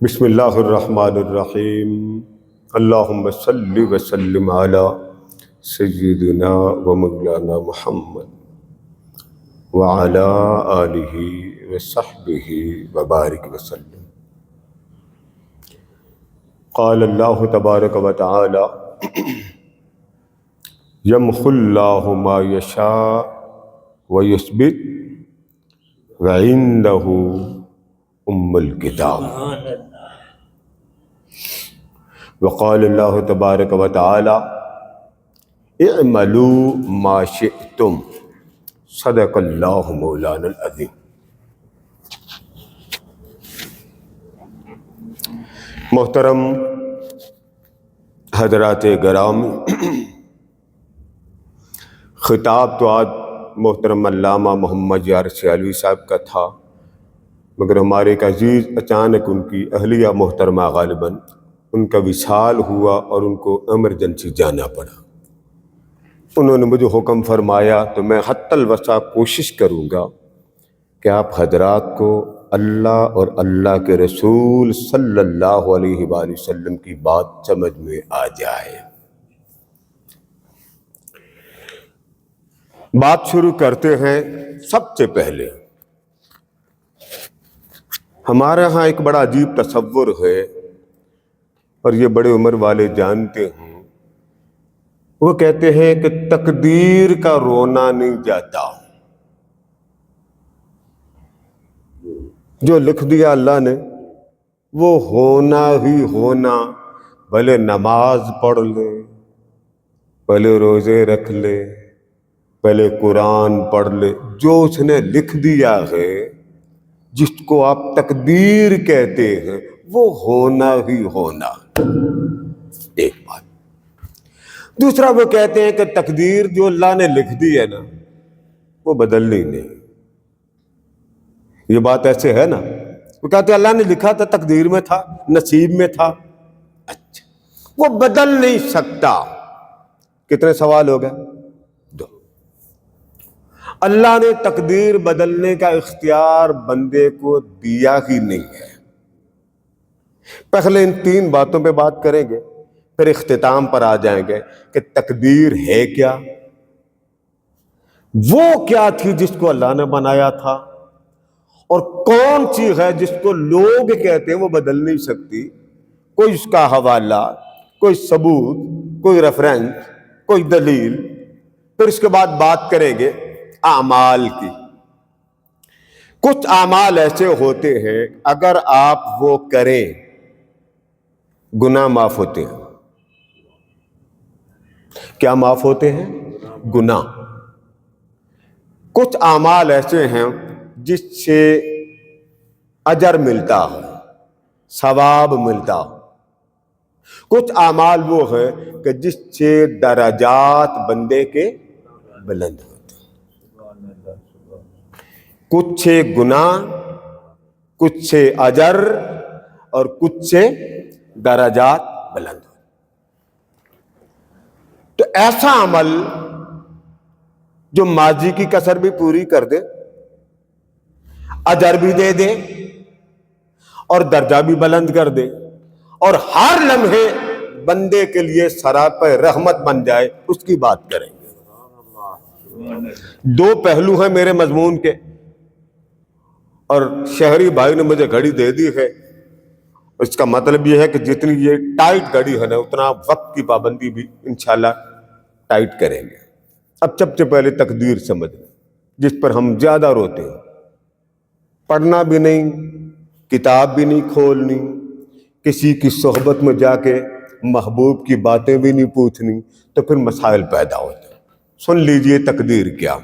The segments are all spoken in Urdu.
بسم اللہ الرحمن الرحیم اللہم صلی وسلم علی سیدنا و مولانا محمد وعلی آلہ وصحبہ وبارک وسلم۔ قال اللہ تبارک و تعالی یمحو اللہ ما یشاء ویثبت وعندہ ام الکتاب۔ وقال اللہ تبارک و تعالی اعملوا ما شئتم صدق اللہ مولانا العظیم۔ محترم حضرات گرامی، خطاب تو آج محترم علامہ محمد یار سیالوی صاحب کا تھا، مگر ہمارے ایک عزیز اچانک ان کی اہلیہ محترمہ غالباً ان کا وصال ہوا اور ان کو ایمرجنسی جانا پڑا۔ انہوں نے مجھے حکم فرمایا تو میں حتی الوسع کوشش کروں گا کہ آپ حضرات کو اللہ اور اللہ کے رسول صلی اللہ علیہ وآلہ وسلم کی بات سمجھ میں آ جائے۔ بات شروع کرتے ہیں۔ سب سے پہلے ہمارے ہاں ایک بڑا عجیب تصور ہے، اور یہ بڑے عمر والے جانتے ہیں۔ وہ کہتے ہیں کہ تقدیر کا رونا نہیں جاتا، جو لکھ دیا اللہ نے وہ ہونا ہی ہونا، بھلے نماز پڑھ لے، بھلے روزے رکھ لے، پہلے قرآن پڑھ لے، جو اس نے لکھ دیا ہے، جس کو آپ تقدیر کہتے ہیں، وہ ہونا ہی ہونا۔ ایک بات۔ دوسرا وہ کہتے ہیں کہ تقدیر جو اللہ نے لکھ دی ہے نا، وہ بدلنی نہیں۔ یہ بات ایسے ہے نا، وہ کہتے ہیں اللہ نے لکھا تھا، تقدیر میں تھا، نصیب میں تھا، اچھا وہ بدل نہیں سکتا۔ کتنے سوال ہو گئے؟ دو۔ اللہ نے تقدیر بدلنے کا اختیار بندے کو دیا ہی نہیں ہے۔ پہلے ان تین باتوں پہ بات کریں گے، پھر اختتام پر آ جائیں گے کہ تقدیر ہے کیا، وہ کیا تھی جس کو اللہ نے بنایا تھا، اور کون چیز ہے جس کو لوگ کہتے ہیں وہ بدل نہیں سکتی۔ کوئی اس کا حوالہ، کوئی ثبوت، کوئی ریفرنس، کوئی دلیل۔ پھر اس کے بعد بات کریں گے اعمال کی۔ کچھ اعمال ایسے ہوتے ہیں اگر آپ وہ کریں گناہ معاف ہوتے ہیں۔ کیا معاف ہوتے ہیں؟ گناہ۔ کچھ اعمال ایسے ہیں جس سے اجر ملتا ہو، ثواب ملتا ہو۔ کچھ اعمال وہ ہیں کہ جس سے درجات بندے کے بلند ہوتے ہیں۔ کچھ سے گناہ، کچھ سے اجر، اور کچھ سے درجات بلند ہو۔ تو ایسا عمل جو ماضی کی کسر بھی پوری کر دے، اجر بھی دے دے، اور درجہ بھی بلند کر دے، اور ہر لمحے بندے کے لیے سراپے رحمت بن جائے، اس کی بات کریں گے۔ دو پہلو ہیں میرے مضمون کے، اور شہری بھائی نے مجھے گھڑی دے دی ہے۔ اس کا مطلب یہ ہے کہ جتنی یہ ٹائٹ گھڑی ہے نا، اتنا وقت کی پابندی بھی انشاءاللہ ٹائٹ کریں گے۔ اب سب سے پہلے تقدیر سمجھنا، جس پر ہم زیادہ روتے ہیں۔ پڑھنا بھی نہیں، کتاب بھی نہیں کھولنی، کسی کی صحبت میں جا کے محبوب کی باتیں بھی نہیں پوچھنی، تو پھر مسائل پیدا ہوتے ہیں۔ سن لیجئے تقدیر کیا۔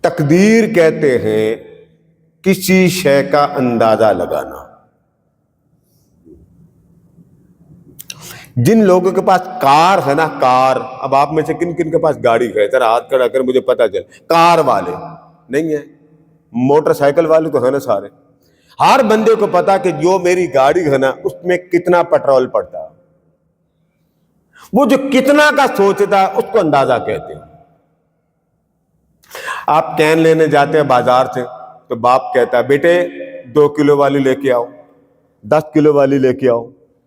تقدیر کہتے ہیں کسی شے کا اندازہ لگانا۔ جن لوگوں کے پاس کار ہے نا، کار، اب آپ میں سے کن کن کے پاس گاڑی ہے؟ ذرا ہاتھ کھڑا کر مجھے پتا چل۔ کار والے نہیں ہیں، موٹر سائیکل والے تو ہے نا سارے۔ ہر بندے کو پتا کہ جو میری گاڑی ہے نا، اس میں کتنا پیٹرول پڑتا ہے۔ وہ جو کتنا کا سوچتا ہے اس کو اندازہ کہتے ہیں۔ آپ کین لینے جاتے ہیں بازار سے، تو باپ کہتا ہے بیٹے 2 کلو والی لے کے آؤ، 10 کلو والی لے کے آؤ،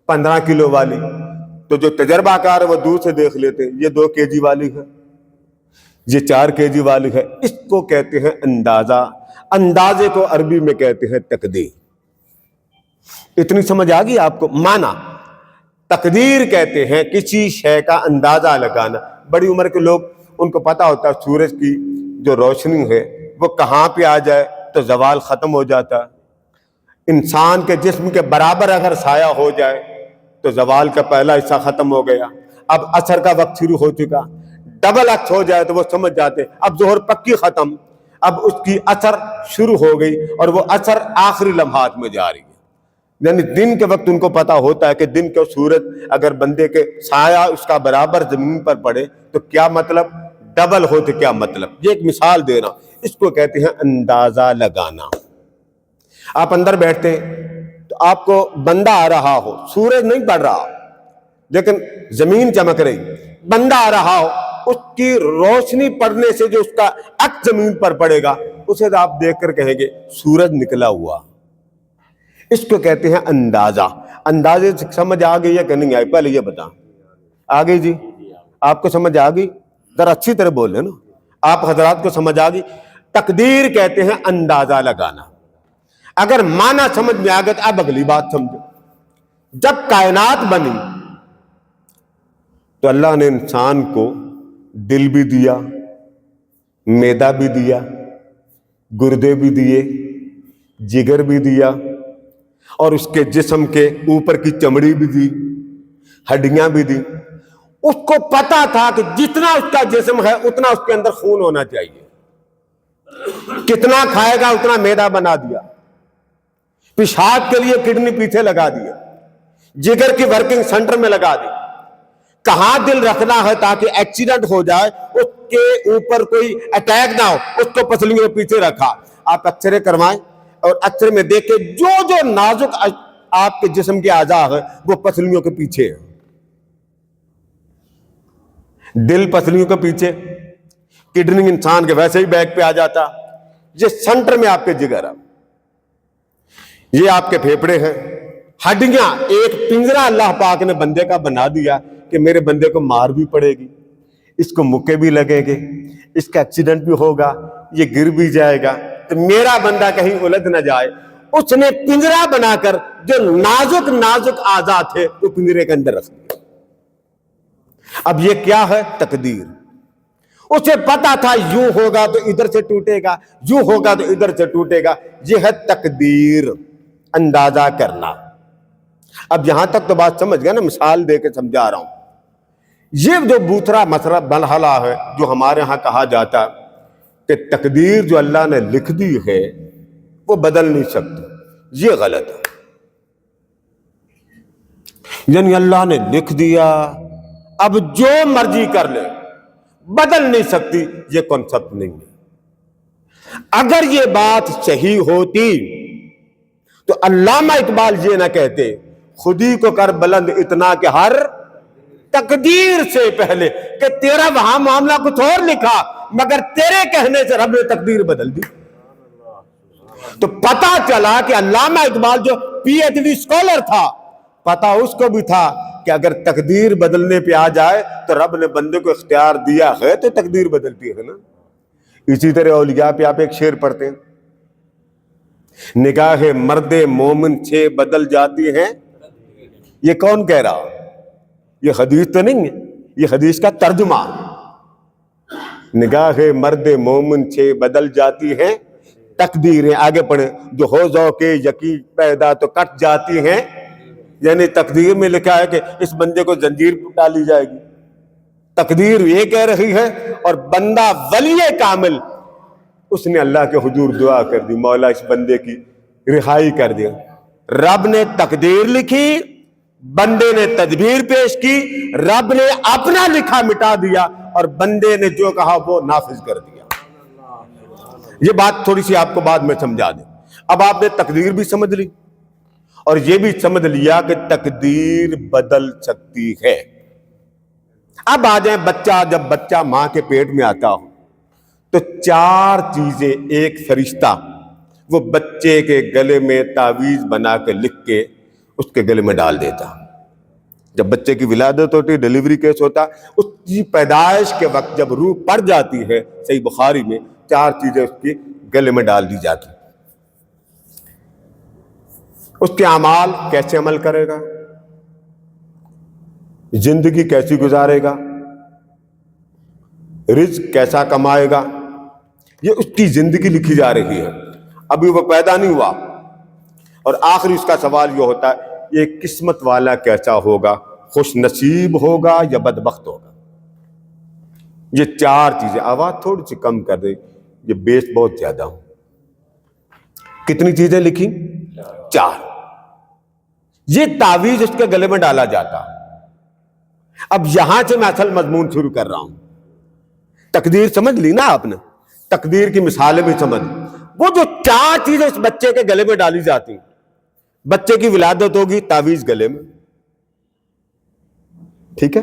15 کلو والی، تو جو تجربہ کار ہے وہ دور سے دیکھ لیتے ہیں یہ 2 kg والی ہے، یہ 4 kg والی ہے۔ اس کو کہتے ہیں اندازہ، اندازے کو عربی میں کہتے ہیں تقدیر۔ اتنی سمجھ آ گئی آپ کو؟ معنی تقدیر کہتے ہیں کسی شے کا اندازہ لگانا۔ بڑی عمر کے لوگ، ان کو پتا ہوتا ہے سورج کی جو روشنی ہے وہ کہاں پہ آ جائے تو زوال ختم ہو جاتا ہے۔ انسان کے جسم کے برابر اگر سایہ ہو جائے تو زوال کا پہلا حصہ ختم ہو گیا۔ اب عصر کا وقت شروع ہو چکا، ڈبل عکس ہو جائے تو وہ سمجھ جاتے اب ظہر پکی ختم، اب اس کی عصر شروع ہو گئی اور وہ عصر آخری لمحات میں جا رہی ہے۔ یعنی دن کے وقت ان کو پتا ہوتا ہے کہ دن کے سورج اگر بندے کے سایہ اس کا برابر زمین پر پڑے تو کیا مطلب، ڈبل ہو تو کیا مطلب۔ یہ ایک مثال دے رہا ہوں، اس کو کہتے ہیں اندازہ لگانا۔ آپ اندر بیٹھتے ہیں تو آپ کو بندہ آ رہا ہو، سورج نہیں پڑ رہا لیکن زمین چمک رہی، بندہ آ رہا ہو، اس کی روشنی پڑنے سے جو اس کا عکس زمین پر پڑے گا اسے آپ دیکھ کر کہیں گے سورج نکلا ہوا۔ اس کو کہتے ہیں اندازہ۔ اندازے سے سمجھ آ گئی ہے کہ نہیں آئی؟ پہلے یہ بتا، آ گئی جی؟ آپ کو سمجھ آ گئی؟ ذرا اچھی طرح بول رہے نا، آپ حضرات کو سمجھ آ گئی؟ تقدیر کہتے ہیں اندازہ لگانا۔ اگر معنی سمجھ میں آ گیا تو اب اگلی بات سمجھو۔ جب کائنات بنی تو اللہ نے انسان کو دل بھی دیا، معدہ بھی دیا، گردے بھی دیے، جگر بھی دیا، اور اس کے جسم کے اوپر کی چمڑی بھی دی، ہڈیاں بھی دی۔ اس کو پتا تھا کہ جتنا اس کا جسم ہے اتنا اس کے اندر خون ہونا چاہیے، کتنا کھائے گا اتنا معدہ بنا دیا، پیشاب کے لیے کڈنی پیچھے لگا دیا، جگر کی ورکنگ سینٹر میں لگا دی، کہاں دل رکھنا ہے تاکہ ایکسیڈنٹ ہو جائے اس کے اوپر کوئی اٹیک نہ ہو، اس کو پسلیوں کے پیچھے رکھا۔ آپ ایکسرے کروائیں اور ایکسرے میں دیکھیں جو جو نازک آپ کے جسم کے اعضاء ہیں وہ پسلیوں کے پیچھے ہیں۔ دل پسلیوں کے پیچھے، کڈنی انسان کے ویسے ہی بیک پہ آ جاتا، یہ سینٹر میں آپ کے جگر ہے، یہ آپ کے پھیپڑے ہیں، ہڈیاں۔ ایک پنجرا اللہ پاک نے بندے کا بنا دیا کہ میرے بندے کو مار بھی پڑے گی، اس کو مکے بھی لگیں گے، اس کا ایکسیڈنٹ بھی ہوگا، یہ گر بھی جائے گا تو میرا بندہ کہیں الجھ نہ جائے۔ اس نے پنجرا بنا کر جو نازک نازک اعضاء تھے وہ پنجرے کے اندر رکھ دیا۔ اب یہ کیا ہے؟ تقدیر۔ اسے پتا تھا یوں ہوگا تو ادھر سے ٹوٹے گا، یوں ہوگا تو ادھر سے ٹوٹے گا۔ یہ ہے تقدیر، اندازہ کرنا۔ اب یہاں تک تو بات سمجھ گیا نا، مثال دے کے سمجھا رہا ہوں۔ یہ جو دوسرا مسئلہ مرحلہ ہے جو ہمارے ہاں کہا جاتا ہے کہ تقدیر جو اللہ نے لکھ دی ہے وہ بدل نہیں سکتی، یہ غلط ہے۔ یعنی اللہ نے لکھ دیا، اب جو مرضی کر لے، بدل نہیں سکتی، یہ کانسیپٹ نہیں ہے۔ اگر یہ بات صحیح ہوتی تو علامہ اقبال یہ نہ کہتے خودی کو کر بلند اتنا کہ ہر تقدیر سے پہلے، کہ تیرا وہاں معاملہ کچھ اور لکھا مگر تیرے کہنے سے رب نے تقدیر بدل دی۔ تو پتا چلا کہ علامہ اقبال جو پی ایچ ڈی اسکالر تھا، پتا اس کو بھی تھا کہ اگر تقدیر بدلنے پہ آ جائے تو رب نے بندے کو اختیار دیا ہے تو تقدیر بدلتی ہے نا۔ اسی طرح اولیاء پہ آپ ایک شعر پڑھتے ہیں، نگاہ مرد مومن سے بدل جاتی ہیں۔ یہ کون کہہ رہا؟ یہ حدیث تو نہیں ہے، یہ حدیث کا ترجمہ۔ نگاہ مرد مومن سے بدل جاتی ہیں تقدیریں، آگے پڑھیں، جو ہو ذوق یقین پیدا تو کٹ جاتی ہیں۔ یعنی تقدیر میں لکھا ہے کہ اس بندے کو زنجیر ڈالی جائے گی، تقدیر یہ کہہ رہی ہے، اور بندہ ولی کامل اس نے اللہ کے حضور دعا کر دی، مولا اس بندے کی رہائی کر دیا۔ رب نے تقدیر لکھی، بندے نے تدبیر پیش کی، رب نے اپنا لکھا مٹا دیا اور بندے نے جو کہا وہ نافذ کر دیا۔ یہ بات تھوڑی سی آپ کو بعد میں سمجھا دیں۔ اب آپ نے تقدیر بھی سمجھ لی اور یہ بھی سمجھ لیا کہ تقدیر بدل سکتی ہے۔ اب آ جائیں بچہ، جب بچہ ماں کے پیٹ میں آتا ہو تو 4 چیزیں ایک فرشتہ وہ بچے کے گلے میں تعویذ بنا کے لکھ کے اس کے گلے میں ڈال دیتا. جب بچے کی ولادت ہوتی، ڈیلیوری کیس ہوتا، اس کی پیدائش کے وقت جب روح پڑ جاتی ہے، صحیح بخاری میں 4 چیزیں اس کے گلے میں ڈال دی جاتی. اس کے اعمال کیسے عمل کرے گا، زندگی کیسی گزارے گا، رزق کیسا کمائے گا، یہ اس کی زندگی لکھی جا رہی ہے. ابھی وہ پیدا نہیں ہوا، اور آخری اس کا سوال یہ ہوتا ہے یہ قسمت والا کیسا ہوگا، خوش نصیب ہوگا یا بدبخت ہوگا. یہ 4 چیزیں. آواز تھوڑی سی کم کر دیں، یہ بیس بہت زیادہ ہو. کتنی چیزیں لکھی؟ 4. یہ تعویذ اس کے گلے میں ڈالا جاتا. اب یہاں سے میں اصل مضمون شروع کر رہا ہوں. تقدیر سمجھ لی نا آپ نے، تقدیر کی مثالیں بھی سمجھ. وہ جو 4 چیزیں اس بچے کے گلے میں ڈالی جاتی، بچے کی ولادت ہوگی، تعویذ گلے میں، ٹھیک ہے.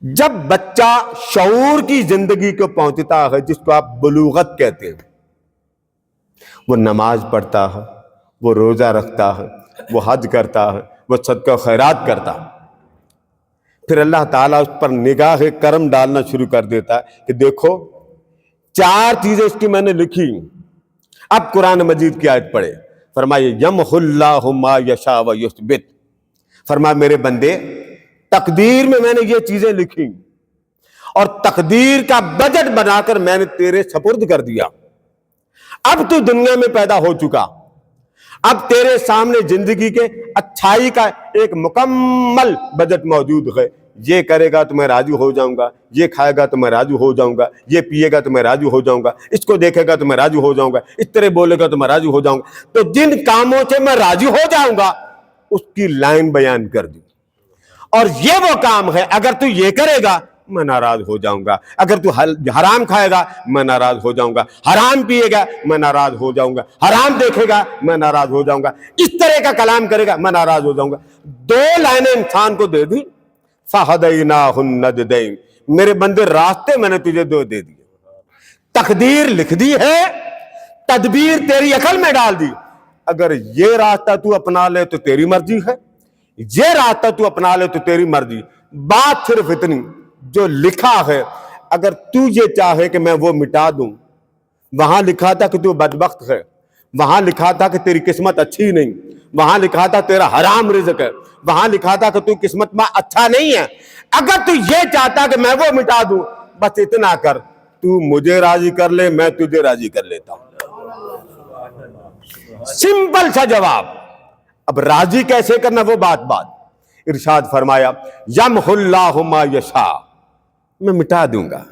جب بچہ شعور کی زندگی کو پہنچتا ہے، جس کو آپ بلوغت کہتے ہیں، وہ نماز پڑھتا ہے، وہ روزہ رکھتا ہے، وہ حج کرتا ہے، وہ صدقہ و خیرات کرتا ہے. پھر اللہ تعالیٰ اس پر نگاہ کرم ڈالنا شروع کر دیتا ہے کہ دیکھو 4 چیزیں اس کی میں نے لکھی. اب قرآن مجید کی آیت پڑھے، فرمائے یمحو اللہ ما یشاء و یثبت. فرمایا میرے بندے، تقدیر میں نے یہ چیزیں لکھی اور تقدیر کا بجٹ بنا کر میں نے تیرے سپرد کر دیا. اب تو دنیا میں پیدا ہو چکا، اب تیرے سامنے زندگی کے اچھائی کا ایک مکمل بجٹ موجود ہے. یہ کرے گا تو میں راضی ہو جاؤں گا، یہ کھائے گا تو میں راضی ہو جاؤں گا، یہ پیے گا تو میں راضی ہو جاؤں گا، اس کو دیکھے گا تو میں راضی ہو جاؤں گا، اس طرح بولے گا تو میں راضی ہو جاؤں گا. تو جن کاموں سے میں راضی ہو جاؤں گا اس کی لائن بیان کر دی. اور یہ وہ کام ہے، اگر تو یہ کرے گا میں ناراض ہو جاؤں گا، اگر تو حرام کھائے گا میں ناراض ہو جاؤں گا، حرام پیے گا میں ناراض ہو جاؤں گا، حرام دیکھے گا میں ناراض ہو جاؤں گا، اس طرح کا کلام کرے گا میں ناراض ہو جاؤں گا. 2 لائنیں انسان کو دے دی، فَهَدَيْنَاهُ النَّجْدَيْنِ. میرے بندے راستے میں نے تجھے 2 دے دیے. تقدیر لکھ دی ہے، تدبیر تیری عقل میں ڈال دی. اگر یہ راستہ تو اپنا لے تو تیری مرضی ہے، یہ راستہ تو اپنا لے تو تیری مرضی. بات صرف اتنی، جو لکھا ہے اگر تو یہ چاہے کہ میں وہ مٹا دوں، وہاں لکھا تھا کہ تو بدبخت ہے، وہاں لکھا تھا کہ تیری قسمت اچھی نہیں، وہاں لکھا تھا تیرا حرام رزق ہے، وہاں لکھا تھا کہ تو قسمت میں اچھا نہیں ہے. اگر تو یہ چاہتا کہ میں وہ مٹا دوں، بس اتنا کر، تو مجھے راضی کر لے، میں تجھے راضی کر لیتا ہوں. سمپل سا جواب. اب راضی کیسے کرنا وہ بات. ارشاد فرمایا یمحو اللہ ما یشاء، میں مٹا دوں گا.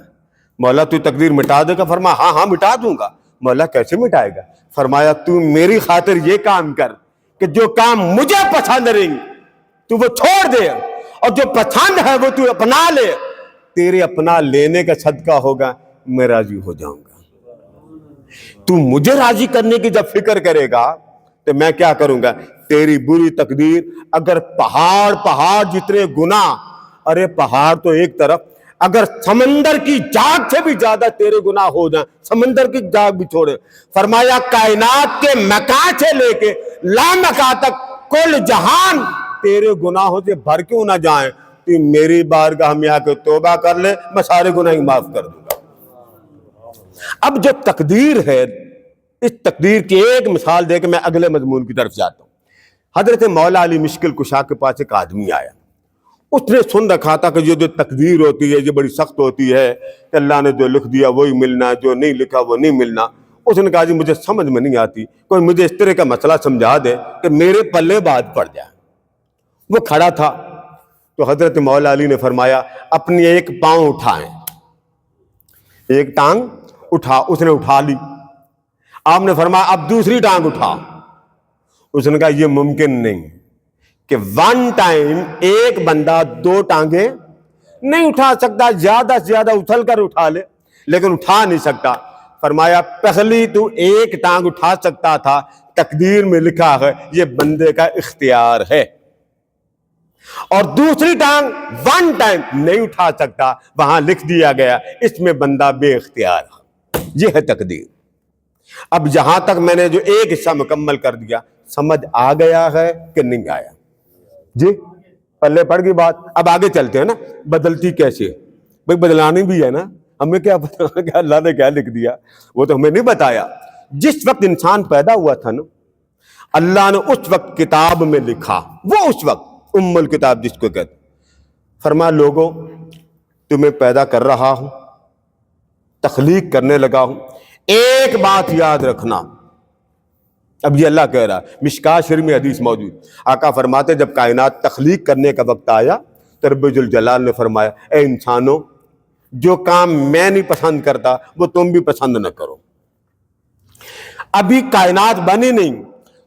مولا تو تقدیر مٹا دے گا؟ فرمایا ہاں مٹا دوں گا. مولا کیسے مٹائے گا؟ فرمایا تو میری خاطر یہ کام کر کہ جو کام مجھے پسند نہیں تو وہ چھوڑ دے، اور جو پسند ہے وہ تو اپنا لے. تیرے اپنا لینے کا صدقہ ہوگا، میں راضی ہو جاؤں گا. تو مجھے راضی کرنے کی جب فکر کرے گا تو میں کیا کروں گا؟ تیری بری تقدیر اگر پہاڑ جتنے گناہ، ارے پہاڑ تو ایک طرف، اگر سمندر کی جاگ سے بھی زیادہ تیرے گناہ ہو جائیں، سمندر کی جاگ بھی چھوڑے. فرمایا کائنات کے مکان سے لے کے لامکان تک کل جہان تیرے گناہوں سے بھر کیوں نہ جائیں، تو میری بارگاہ میں آ کے توبہ کر لے، میں سارے گناہ معاف کر دوں گا. اب جو تقدیر ہے، اس تقدیر کی ایک مثال دے کے میں اگلے مضمون کی طرف جاتا ہوں. حضرت مولا علی مشکل کشا کے پاس ایک آدمی آیا. اس نے سن رکھا تھا کہ یہ جو تقدیر ہوتی ہے یہ بڑی سخت ہوتی ہے کہ اللہ نے جو لکھ دیا وہی ملنا، جو نہیں لکھا وہ نہیں ملنا. اس نے کہا جی مجھے سمجھ میں نہیں آتی، کوئی مجھے اس طرح کا مسئلہ سمجھا دے کہ میرے پلے بات پڑ جائے. وہ کھڑا تھا تو حضرت مولا علی نے فرمایا اپنی ایک پاؤں اٹھائیں، ایک ٹانگ اٹھا. اس نے اٹھا لی. آپ نے فرمایا اب دوسری ٹانگ اٹھا. اس نے کہا یہ ممکن نہیں کہ 1 ٹائم ایک بندہ 2 ٹانگیں نہیں اٹھا سکتا، زیادہ سے زیادہ اچھل کر اٹھا لے لیکن اٹھا نہیں سکتا. فرمایا پہلی تو ایک ٹانگ اٹھا سکتا تھا، تقدیر میں لکھا ہے یہ بندے کا اختیار ہے، اور دوسری ٹانگ 1 ٹائم نہیں اٹھا سکتا، وہاں لکھ دیا گیا اس میں بندہ بے اختیار ہے. یہ ہے تقدیر. اب یہاں تک میں نے جو ایک حصہ مکمل کر دیا، سمجھ آ گیا ہے کہ نہیں آیا؟ جی پلے پڑ گئی بات. اب آگے چلتے ہیں نا. بدلتی کیسے؟ بھائی بدلانی بھی ہے نا، ہمیں کیا پتا کہ اللہ نے کیا لکھ دیا، وہ تو ہمیں نہیں بتایا. جس وقت انسان پیدا ہوا تھا نا، اللہ نے اس وقت کتاب میں لکھا، وہ اس وقت ام الکتاب جس کو کہتے، فرمایا لوگوں تمہیں پیدا کر رہا ہوں، تخلیق کرنے لگا ہوں، ایک بات یاد رکھنا. اب یہ اللہ کہہ رہا، مشکاۃ شریف میں حدیث موجود، آقا فرماتے جب کائنات تخلیق کرنے کا وقت آیا تو رب ذوالجلال نے فرمایا اے انسانوں، جو کام میں نہیں پسند کرتا وہ تم بھی پسند نہ کرو. ابھی کائنات بنی نہیں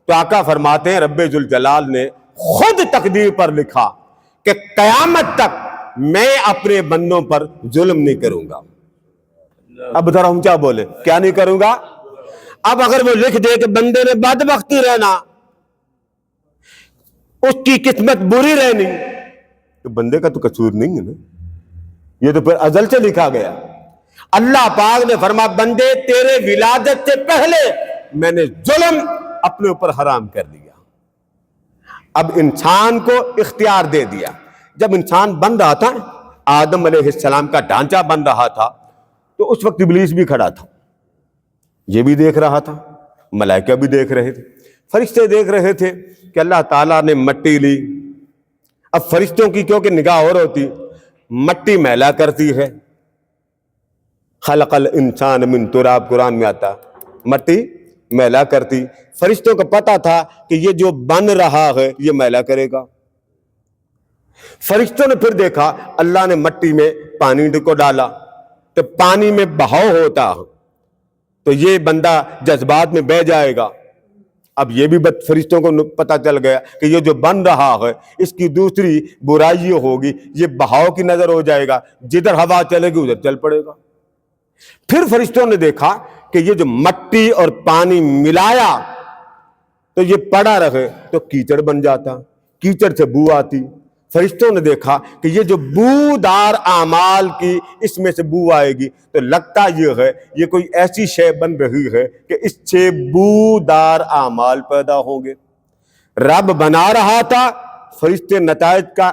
تو آقا فرماتے ہیں رب ذوالجلال نے خود تقدیر پر لکھا کہ قیامت تک میں اپنے بندوں پر ظلم نہیں کروں گا. اب ذرا اونچا بولے، کیا نہیں کروں گا؟ اب اگر وہ لکھ دے کہ بندے نے بدبختی رہنا، اس کی قسمت بری رہنی، تو بندے کا تو قصور نہیں ہے نا، یہ تو پھر ازل سے لکھا گیا. اللہ پاک نے فرمایا بندے تیرے ولادت سے پہلے میں نے ظلم اپنے اوپر حرام کر دیا. اب انسان کو اختیار دے دیا. جب انسان بن رہا تھا، آدم علیہ السلام کا ڈھانچہ بن رہا تھا، تو اس وقت ابلیس بھی کھڑا تھا، یہ بھی دیکھ رہا تھا، ملائکہ بھی دیکھ رہے تھے، فرشتے دیکھ رہے تھے کہ اللہ تعالیٰ نے مٹی لی. اب فرشتوں کی کیونکہ نگاہ اور ہوتی، مٹی میلا کرتی ہے، خلق الانسان من تراب قرآن میں آتا، مٹی میلا کرتی. فرشتوں کو پتا تھا کہ یہ جو بن رہا ہے یہ میلا کرے گا. فرشتوں نے پھر دیکھا اللہ نے مٹی میں پانی کو ڈالا، تو پانی میں بہاؤ ہوتا تو یہ بندہ جذبات میں بہہ جائے گا. اب یہ بھی فرشتوں کو پتہ چل گیا کہ یہ جو بن رہا ہے اس کی دوسری برائی ہوگی، یہ بہاؤ کی نظر ہو جائے گا، جدھر ہوا چلے گی ادھر چل پڑے گا. پھر فرشتوں نے دیکھا کہ یہ جو مٹی اور پانی ملایا تو یہ پڑا رہے تو کیچڑ بن جاتا، کیچڑ سے بو آتی. فرشتوں نے دیکھا کہ یہ جو بودار اعمال کی اس میں سے بو آئے گی تو لگتا یہ ہے یہ کوئی ایسی شے بن رہی ہے کہ اس سے بودار اعمال پیدا ہوں گے. رب بنا رہا تھا، فرشتے نتائج کا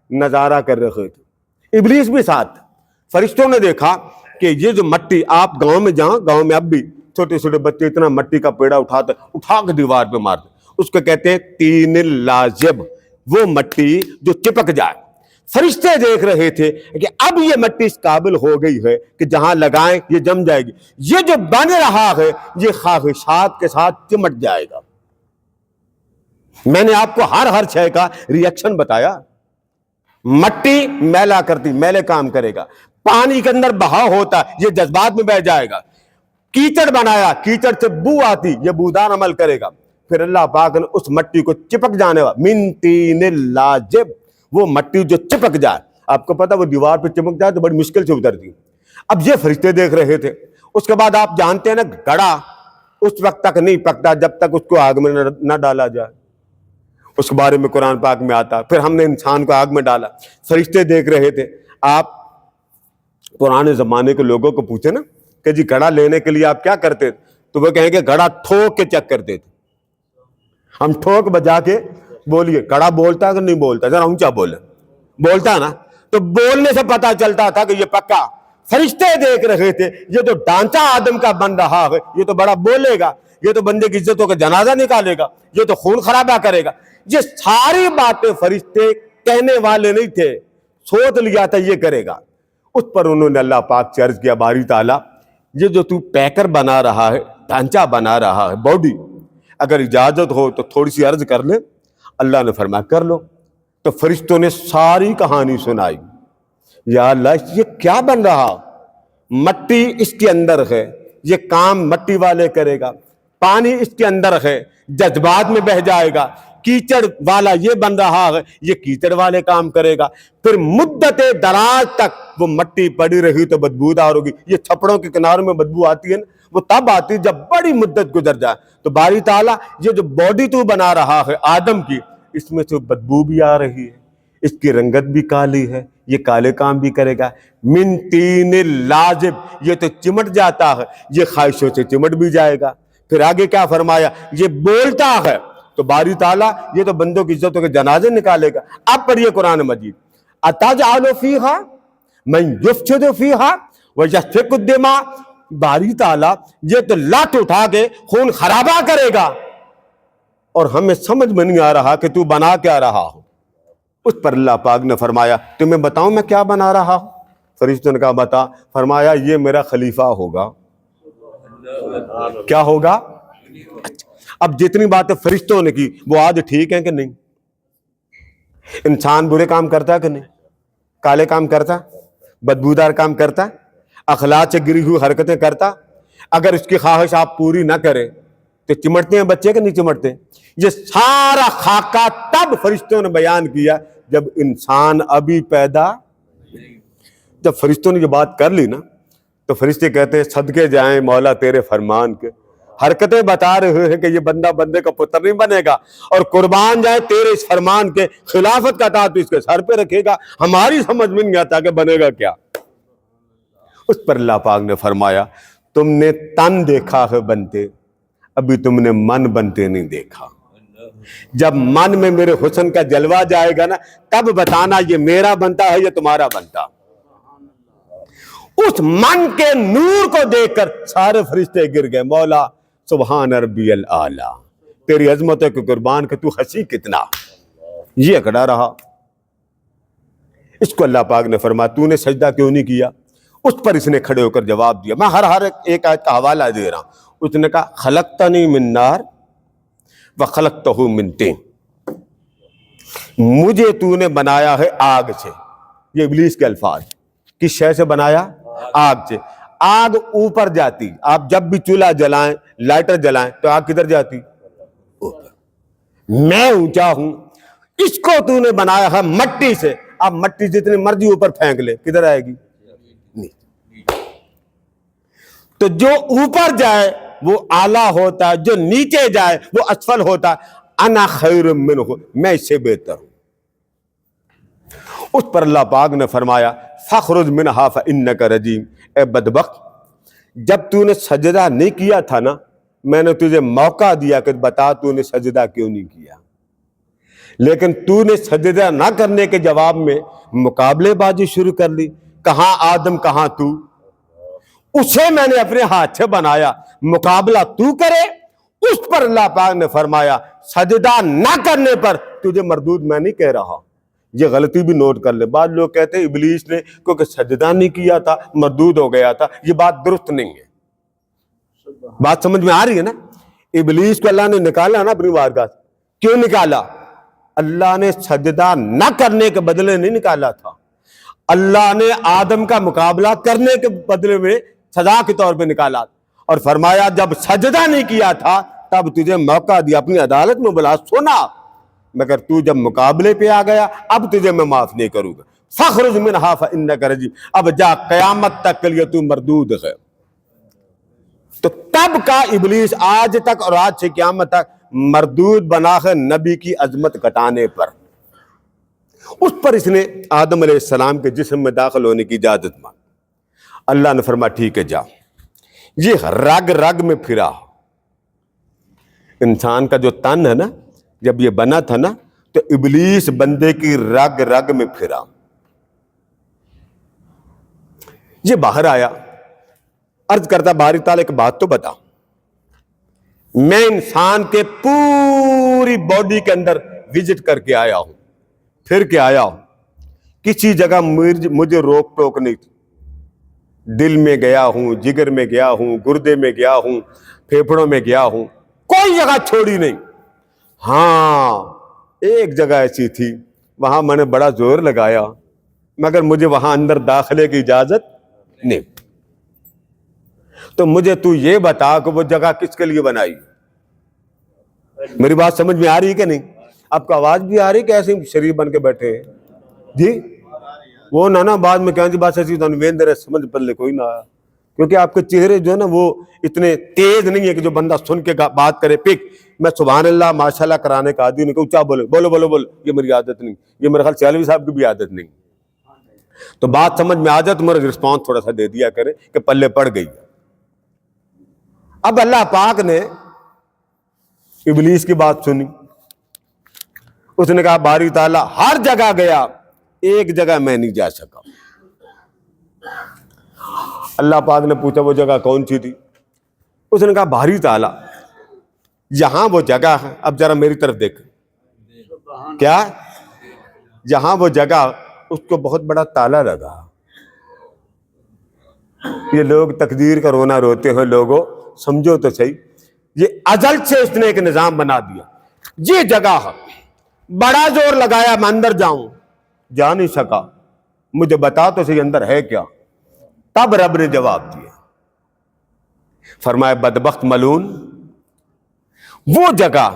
نظارہ کر رہے تھے، ابلیس بھی ساتھ. فرشتوں نے دیکھا کہ یہ جو مٹی، آپ گاؤں میں جہاں گاؤں میں اب بھی چھوٹے چھوٹے بچے اتنا مٹی کا پیڑا اٹھا کے دیوار پہ مارتے، اس کو کہتے ہیں تین لازب، وہ مٹی جو چپک جائے. فرشتے دیکھ رہے تھے کہ اب یہ مٹی اس قابل ہو گئی ہے کہ جہاں لگائیں یہ جم جائے گی، یہ جو بن رہا ہے یہ خواہشات کے ساتھ چمٹ جائے گا. میں نے آپ کو ہر شے کا ریئیکشن بتایا. مٹی میلا کرتی، میلے کام کرے گا. پانی کے اندر بہاؤ ہوتا، یہ جذبات میں بہ جائے گا. کیچڑ بنایا، کیچڑ سے بو آتی، یہ بودار عمل کرے گا. پھر اللہ پاک نے اس مٹی کو چپک جانے والا من تین لازب، وہ مٹی جو چپک جائے، آپ کو پتا وہ دیوار پہ چپک جائے تو بڑی مشکل سے اترتی. اب یہ فرشتے دیکھ رہے تھے. اس کے بعد آپ جانتے ہیں نا گڑا اس وقت تک نہیں پکتا جب تک اس کو آگ میں نہ ڈالا جائے، اس کے بارے میں قرآن پاک میں آتا. پھر ہم نے انسان کو آگ میں ڈالا. فرشتے دیکھ رہے تھے. آپ پرانے زمانے کے لوگوں کو پوچھے نا کہ جی گھڑا لینے کے لیے آپ کیا کرتے تھے، تو وہ کہیں گے گھڑا ٹھوک کے چیک کرتے تھے. ہم ٹھوک بجا کے بولیے گھڑا بولتا ہے کہ نہیں بولتا، ذرا اونچا بولے، بولتا نا، تو بولنے سے پتا چلتا تھا کہ یہ پکا. فرشتے دیکھ رہے تھے یہ جو ڈھانچہ آدم کا بن رہا ہے یہ تو بڑا بولے گا، یہ تو بندے کی عزتوں کا جنازہ نکالے گا، یہ تو خون خرابہ کرے گا. یہ ساری باتیں فرشتے کہنے والے نہیں تھے، سوچ لیا تھا یہ کرے گا. اس پر انہوں نے اللہ پاک سے عرض کیا باری تعالیٰ یہ جو تو پیکر بنا رہا ہے، ڈھانچہ بنا رہا ہے، باڈی، اگر اجازت ہو تو تھوڑی سی عرض کر لیں. اللہ نے فرمایا کر لو. تو فرشتوں نے ساری کہانی سنائی. یا اللہ یہ کیا بن رہا، مٹی اس کے اندر ہے، یہ کام مٹی والے کرے گا. پانی اس کے اندر ہے، جذبات میں بہہ جائے گا. کیچڑ والا یہ بن رہا ہے، یہ کیچڑ والے کام کرے گا. پھر مدت دراز تک وہ مٹی پڑی رہی تو بدبودار ہوگی. یہ چھپڑوں کے کناروں میں بدبو آتی ہے نا، وہ تب آتی جب بڑی مدت گزر جائے. تو باری تعالیٰ یہ جو باڈی تو بنا رہا ہے آدم کی، اس میں سے بدبو بھی آ رہی ہے، اس کی رنگت بھی کالی ہے، یہ کالے کام بھی کرے گا۔ من تین لازب، یہ تو چمٹ جاتا ہے، یہ خواہشوں سے چمٹ بھی جائے گا۔ پھر آگے کیا فرمایا؟ یہ بولتا ہے تو باری تعالیٰ یہ تو بندوں کی عزتوں کے جنازے نکالے گا۔ اب پڑھیے قرآن مجید، اتجعل فیہا من یفسد فیہا ویسفک الدماء، باری تعالیٰ یہ تو لات اٹھا کے خون خرابہ کرے گا، اور ہمیں سمجھ میں نہیں آ رہا کہ تو بنا کیا رہا ہو۔ اس پر اللہ پاک نے فرمایا تمہیں بتاؤں میں کیا بنا رہا ہوں؟ فرشتوں نے کہا بتا۔ فرمایا یہ میرا خلیفہ ہوگا۔ کیا ہوگا؟ اب جتنی باتیں فرشتوں نے کی وہ آج ٹھیک ہیں کہ نہیں؟ انسان برے کام کرتا ہے کہ نہیں؟ کالے کام کرتا، بدبودار کام کرتا، اخلاق سے گری ہوئی حرکتیں کرتا، اگر اس کی خواہش آپ پوری نہ کریں تو چمٹتے ہیں بچے کہ نہیں چمٹتے؟ یہ سارا خاکہ تب فرشتوں نے بیان کیا جب انسان ابھی پیدا۔ جب فرشتوں نے یہ بات کر لی نا تو فرشتے کہتے ہیں صدقے جائیں مولا تیرے فرمان کے، حرکتیں بتا رہے ہیں کہ یہ بندہ بندے کا پتر نہیں بنے گا، اور قربان جائے تیرے اس فرمان کے، خلافت کا تاج تو اس کے سر پہ رکھے گا، ہماری سمجھ میں نہیں آتا کہ بنے گا کیا۔ اس پر اللہ پاک نے فرمایا تم نے تن دیکھا ہے بنتے، ابھی تم نے من بنتے نہیں دیکھا۔ جب من میں میرے حسن کا جلوہ جائے گا نا تب بتانا یہ میرا بنتا ہے یا تمہارا بنتا۔ اس من کے نور کو دیکھ کر سارے فرشتے گر گئے، مولا سبحان ربی الاعلی، تیری عظمت کے قربان کہ تو ہنسی کتنا۔ یہ اکڑا رہا۔ اس کو اللہ پاک نے فرمایا تو نے سجدہ کیوں نہیں کیا؟ اس پر اس نے کھڑے ہو کر جواب دیا، میں ہر ایک آیت کا حوالہ دے رہا ہوں۔ اس نے کہا خلقتنی من نار وخلقتہ من طین، مجھے تو نے بنایا ہے آگ سے۔ یہ ابلیس کے الفاظ، کس شے سے بنایا؟ آگ سے۔ آگ اوپر جاتی، آپ جب بھی چولہا جلائیں لائٹر جلائیں تو آگ کدھر جاتی؟ اوپر۔ میں اونچا ہوں، اس کو تو نے بنایا ہے مٹی سے، آپ مٹی جتنی مرضی اوپر پھینک لے کدھر آئے گی؟ تو جو اوپر جائے وہ اعلیٰ ہوتا ہے، جو نیچے جائے وہ اسفل ہوتا ہے۔ انا خیر منہ، میں اس سے بہتر ہوں۔ اس پر اللہ پاک نے فرمایا فخرج منہا فانک رجیم، اے بدبخت جب تو نے سجدہ نہیں کیا تھا نا میں نے تجھے موقع دیا کہ بتا تو نے سجدہ کیوں نہیں کیا، لیکن تو نے سجدہ نہ کرنے کے جواب میں مقابلے بازی شروع کر لی، کہاں آدم کہاں تو، اسے میں نے اپنے ہاتھ سے بنایا، مقابلہ تو کرے۔ اس پر اللہ پاک نے فرمایا سجدہ نہ کرنے پر تجھے مردود میں نہیں کہہ رہا۔ یہ غلطی بھی نوٹ کر لے، بعض لوگ کہتے ہیں ابلیس نے کیونکہ سجدہ نہیں کیا تھا مردود ہو گیا تھا، یہ بات درست نہیں ہے۔ بات سمجھ میں آ رہی ہے نا؟ ابلیس کو اللہ نے نکالا نا اپنی بارگاہ سے، کیوں نکالا؟ اللہ نے سجدہ نہ کرنے کے بدلے نہیں نکالا تھا، اللہ نے آدم کا مقابلہ کرنے کے بدلے میں سزا کے طور پہ نکالا، اور فرمایا جب سجدہ نہیں کیا تھا تب تجھے موقع دیا اپنی عدالت میں بلا، سنا، مگر تو جب مقابلے پہ آ گیا اب تجھے میں معاف نہیں کروں گا۔ فخرج منہا فانک رجیم، اب جا قیامت تک کے لیے تو مردود ہے۔ تو تب کا ابلیس آج تک اور آج سے قیامت تک مردود بنا ہے نبی کی عظمت گھٹانے پر۔ اس پر اس نے آدم علیہ السلام کے جسم میں داخل ہونے کی اجازت مانگی۔ اللہ نے فرمایا ٹھیک ہے جا۔ یہ رگ رگ میں پھرا، انسان کا جو تن ہے نا جب یہ بنا تھا نا تو ابلیس بندے کی رگ رگ میں پھرا، یہ باہر آیا، عرض کرتا باری تعالیٰ ایک بات تو بتا، میں انسان کے پوری باڈی کے اندر وزٹ کر کے آیا ہوں، پھر کے آیا ہوں، کسی جگہ مجھے روک ٹوک نہیں تھی، دل میں گیا ہوں، جگر میں گیا ہوں، گردے میں گیا ہوں، پھیپھڑوں میں گیا ہوں، کوئی جگہ چھوڑی نہیں۔ ہاں ایک جگہ ایسی تھی وہاں میں نے بڑا زور لگایا مگر مجھے وہاں اندر داخلے کی اجازت نہیں۔ تو مجھے تو یہ بتا کہ وہ جگہ کس کے لیے بنائی؟ میری بات سمجھ میں آ رہی ہے کہ نہیں؟ آپ کو آواز بھی آ رہی کہ ایسے شریف بن کے بیٹھے ہیں جی؟ وہ نا بعد میں کہیں جی بات ایسی تو ویندر سمجھ پلے کوئی نہ آیا، کیونکہ آپ کے چہرے جو ہے نا وہ اتنے تیز نہیں ہے کہ جو بندہ سن کے بات کرے پک. میں سبحان اللہ ماشاء اللہ کرانے کا عادی نہیں کہ اونچا بولو بولو بولو بولو, یہ میری عادت نہیں, یہ میرے خیال سیالوی صاحب کی بھی عادت نہیں. تو بات سمجھ میں آ جائے تو میرا رسپانس تھوڑا سا دے دیا کرے کہ پلے پڑ گئی. اب اللہ پاک نے ابلیس کی بات سنی, اس نے کہا باری تعالیٰ ہر جگہ گیا, ایک جگہ میں نہیں جا سکا. اللہ پاک نے پوچھا وہ جگہ کون سی تھی؟ اس نے کہا باری تعالیٰ یہاں وہ جگہ ہے, اب ذرا میری طرف دیکھ, کیا یہاں وہ جگہ اس کو بہت بڑا تالا لگا. یہ لوگ تقدیر کا رونا روتے ہیں, لوگوں سمجھو تو صحیح, یہ ازل سے اس نے ایک نظام بنا دیا. یہ جگہ ہے, بڑا زور لگایا میں اندر جاؤں, جا نہیں سکا. مجھے بتا تو صحیح اندر ہے کیا؟ تب رب نے جواب دیا, فرمایا بدبخت ملعون, وہ جگہ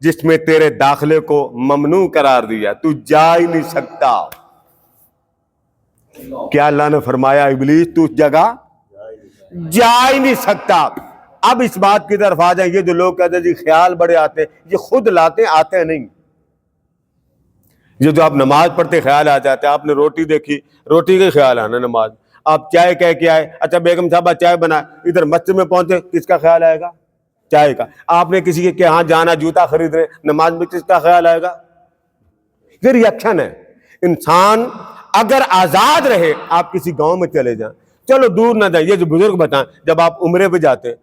جس میں تیرے داخلے کو ممنوع قرار دیا, تو جا ہی نہیں سکتا. کیا اللہ نے فرمایا ابلیس تو اس جگہ جا ہی نہیں سکتا. اب اس بات کی طرف آ جائیں, یہ جو لوگ کہتے ہیں جی خیال بڑے آتے, یہ خود لاتے آتے نہیں. یہ جو آپ نماز پڑھتے خیال آ جاتے, آپ نے روٹی دیکھی روٹی کا خیال آنا نماز, آپ چائے کہہ کے آئے, اچھا بیگم صاحبہ چائے بنائے, ادھر مسجد میں پہنچے کس کا خیال آئے گا؟ چائے کا. آپ نے کسی کے ہاں جانا جوتا خرید رہے, نماز میں کس کا خیال آئے گا؟ یہ ریئیکشن ہے. انسان اگر آزاد رہے, آپ کسی گاؤں میں چلے جائیں, چلو دور نہ جائیں, یہ جو بزرگ بتائیں جب آپ عمرے پہ جاتے,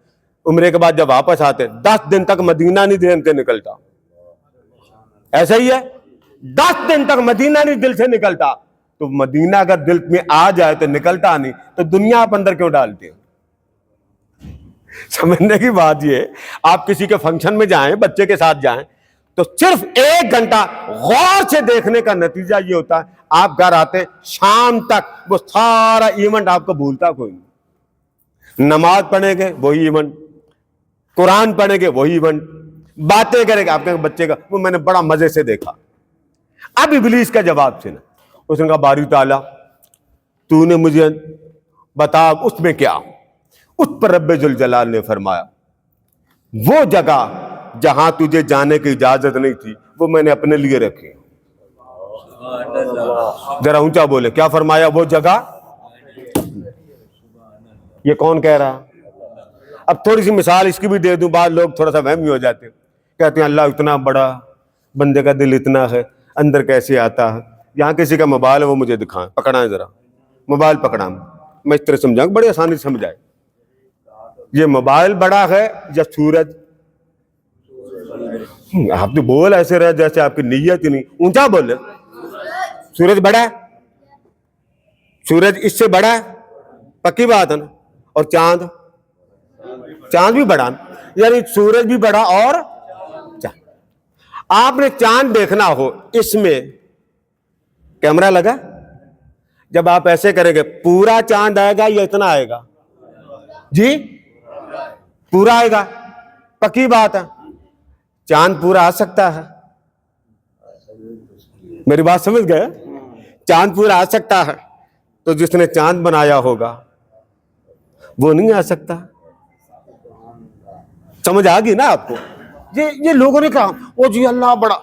عمرے کے بعد جب واپس آتے 10 دن تک مدینہ نہیں دل سے نکلتا, ایسا ہی ہے, 10 دن تک مدینہ نہیں دل سے نکلتا. تو مدینہ اگر دل میں آ جائے تو نکلتا نہیں, تو دنیا آپ اندر کیوں ڈالتے ہیں؟ سمجھنے کی بات یہ ہے, آپ کسی کے فنکشن میں جائیں, بچے کے ساتھ جائیں, تو صرف 1 گھنٹہ غور سے دیکھنے کا نتیجہ یہ ہوتا ہے آپ گھر آتے شام تک وہ سارا ایونٹ آپ کو بھولتا کوئی نہیں. نماز پڑھیں گے وہی ایونٹ, قرآن پڑھیں گے وہی ایونٹ, باتیں کریں گے آپ کے بچے کا وہ میں نے بڑا مزے سے دیکھا. اب ابلیس کا جواب سنا, اس نے کہا باری تعالیٰ تو نے مجھے بتا اس میں کیا؟ اس پر رب ذوالجلال نے فرمایا وہ جگہ جہاں تجھے جانے کی اجازت نہیں تھی وہ میں نے اپنے لیے رکھی. ذرا اونچا بولے, کیا فرمایا؟ وہ جگہ. یہ کون کہہ رہا؟ اب تھوڑی سی مثال اس کی بھی دے دوں, بعض لوگ تھوڑا سا وہمی ہو جاتے ہیں, کہتے ہیں اللہ اتنا بڑا, بندے کا دل اتنا ہے, اندر کیسے آتا ہے؟ یہاں کسی کا موبائل ہے وہ مجھے دکھائیں, پکڑائیں ذرا موبائل پکڑائیں, میں اس طرح سمجھاؤں, بڑی آسانی سے سمجھائے. یہ موبائل بڑا ہے یا سورج؟ آپ تو بول ایسے رہے جیسے آپ کی نیت ہی نہیں, اونچا بولے. سورج بڑا ہے, سورج اس سے بڑا ہے, پکی بات ہے نا. اور چاند, چاند بھی بڑا, یعنی سورج بھی بڑا اور چاند. آپ نے چاند دیکھنا ہو, اس میں کیمرہ لگا, جب آپ ایسے کریں گے پورا چاند آئے گا یا اتنا آئے گا؟ جی پورا آئے گا, پکی بات ہے. چاند پورا آ سکتا ہے, میری بات سمجھ گئے؟ چاند پورا آ سکتا ہے, تو جس نے چاند بنایا ہوگا وہ نہیں آ سکتا. سمجھ آ گئی نا آپ کو؟ یہ لوگوں نے کہا او جی اللہ بڑا.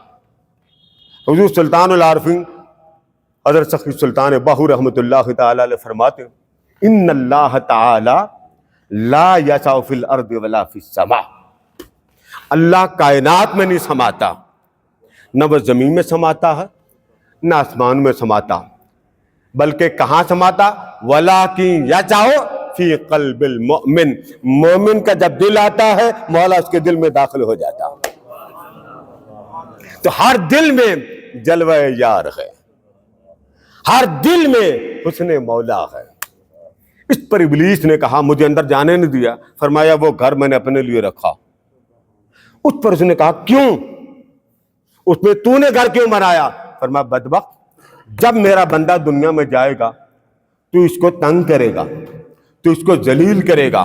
حضور سلطان العارفین حضرت سخی سلطان باہو رحمۃ اللہ تعالی علیہ فرماتے ہیں ان اللہ تعالی لا یسع فی الارض ولا فی السماء. اللہ کائنات میں نہیں سماتا, نہ وہ زمین میں سماتا ہے نہ آسمان میں سماتا, بلکہ کہاں سماتا؟ وَلَٰكِن يَسْعُ فِي قَلْبِ الْمُؤْمِنِ. مومن کا جب دل آتا ہے مولا اس کے دل میں داخل ہو جاتا. تو ہر دل میں جلوہ یار ہے, ہر دل میں حسن مولا ہے. اس پر ابلیس نے کہا مجھے اندر جانے نہیں دیا, فرمایا وہ گھر میں نے اپنے لیے رکھا. اس پر اس نے کہا کیوں, اس میں تو نے گھر کیوں بنایا؟ فرمایا بدبخت جب میرا بندہ دنیا میں جائے گا تو اس کو تنگ کرے گا, تو اس کو ذلیل کرے گا,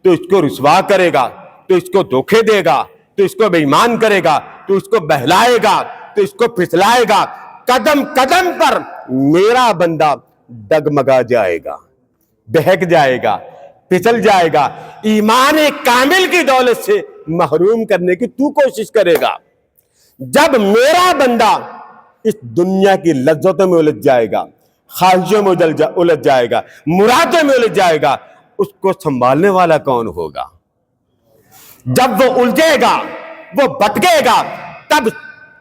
تو اس کو رسوا کرے گا, تو اس کو دھوکے دے گا, تو اس کو بے ایمان کرے گا, تو اس کو بہلائے گا, تو اس کو پھسلائے گا. قدم قدم پر میرا بندہ ڈگمگا جائے گا, بہک جائے گا, پھسل جائے گا، ایمان کامل کی دولت سے محروم کرنے کی تو کوشش کرے گا۔ جب میرا بندہ اس دنیا کی لذتوں میں الجھ جائے گا، خواہشوں میں الجھ جائے گا، مرادوں میں الجھ جائے گا، اس کو سنبھالنے والا کون ہوگا؟ جب وہ الجھے گا، وہ بھٹکے گا، تب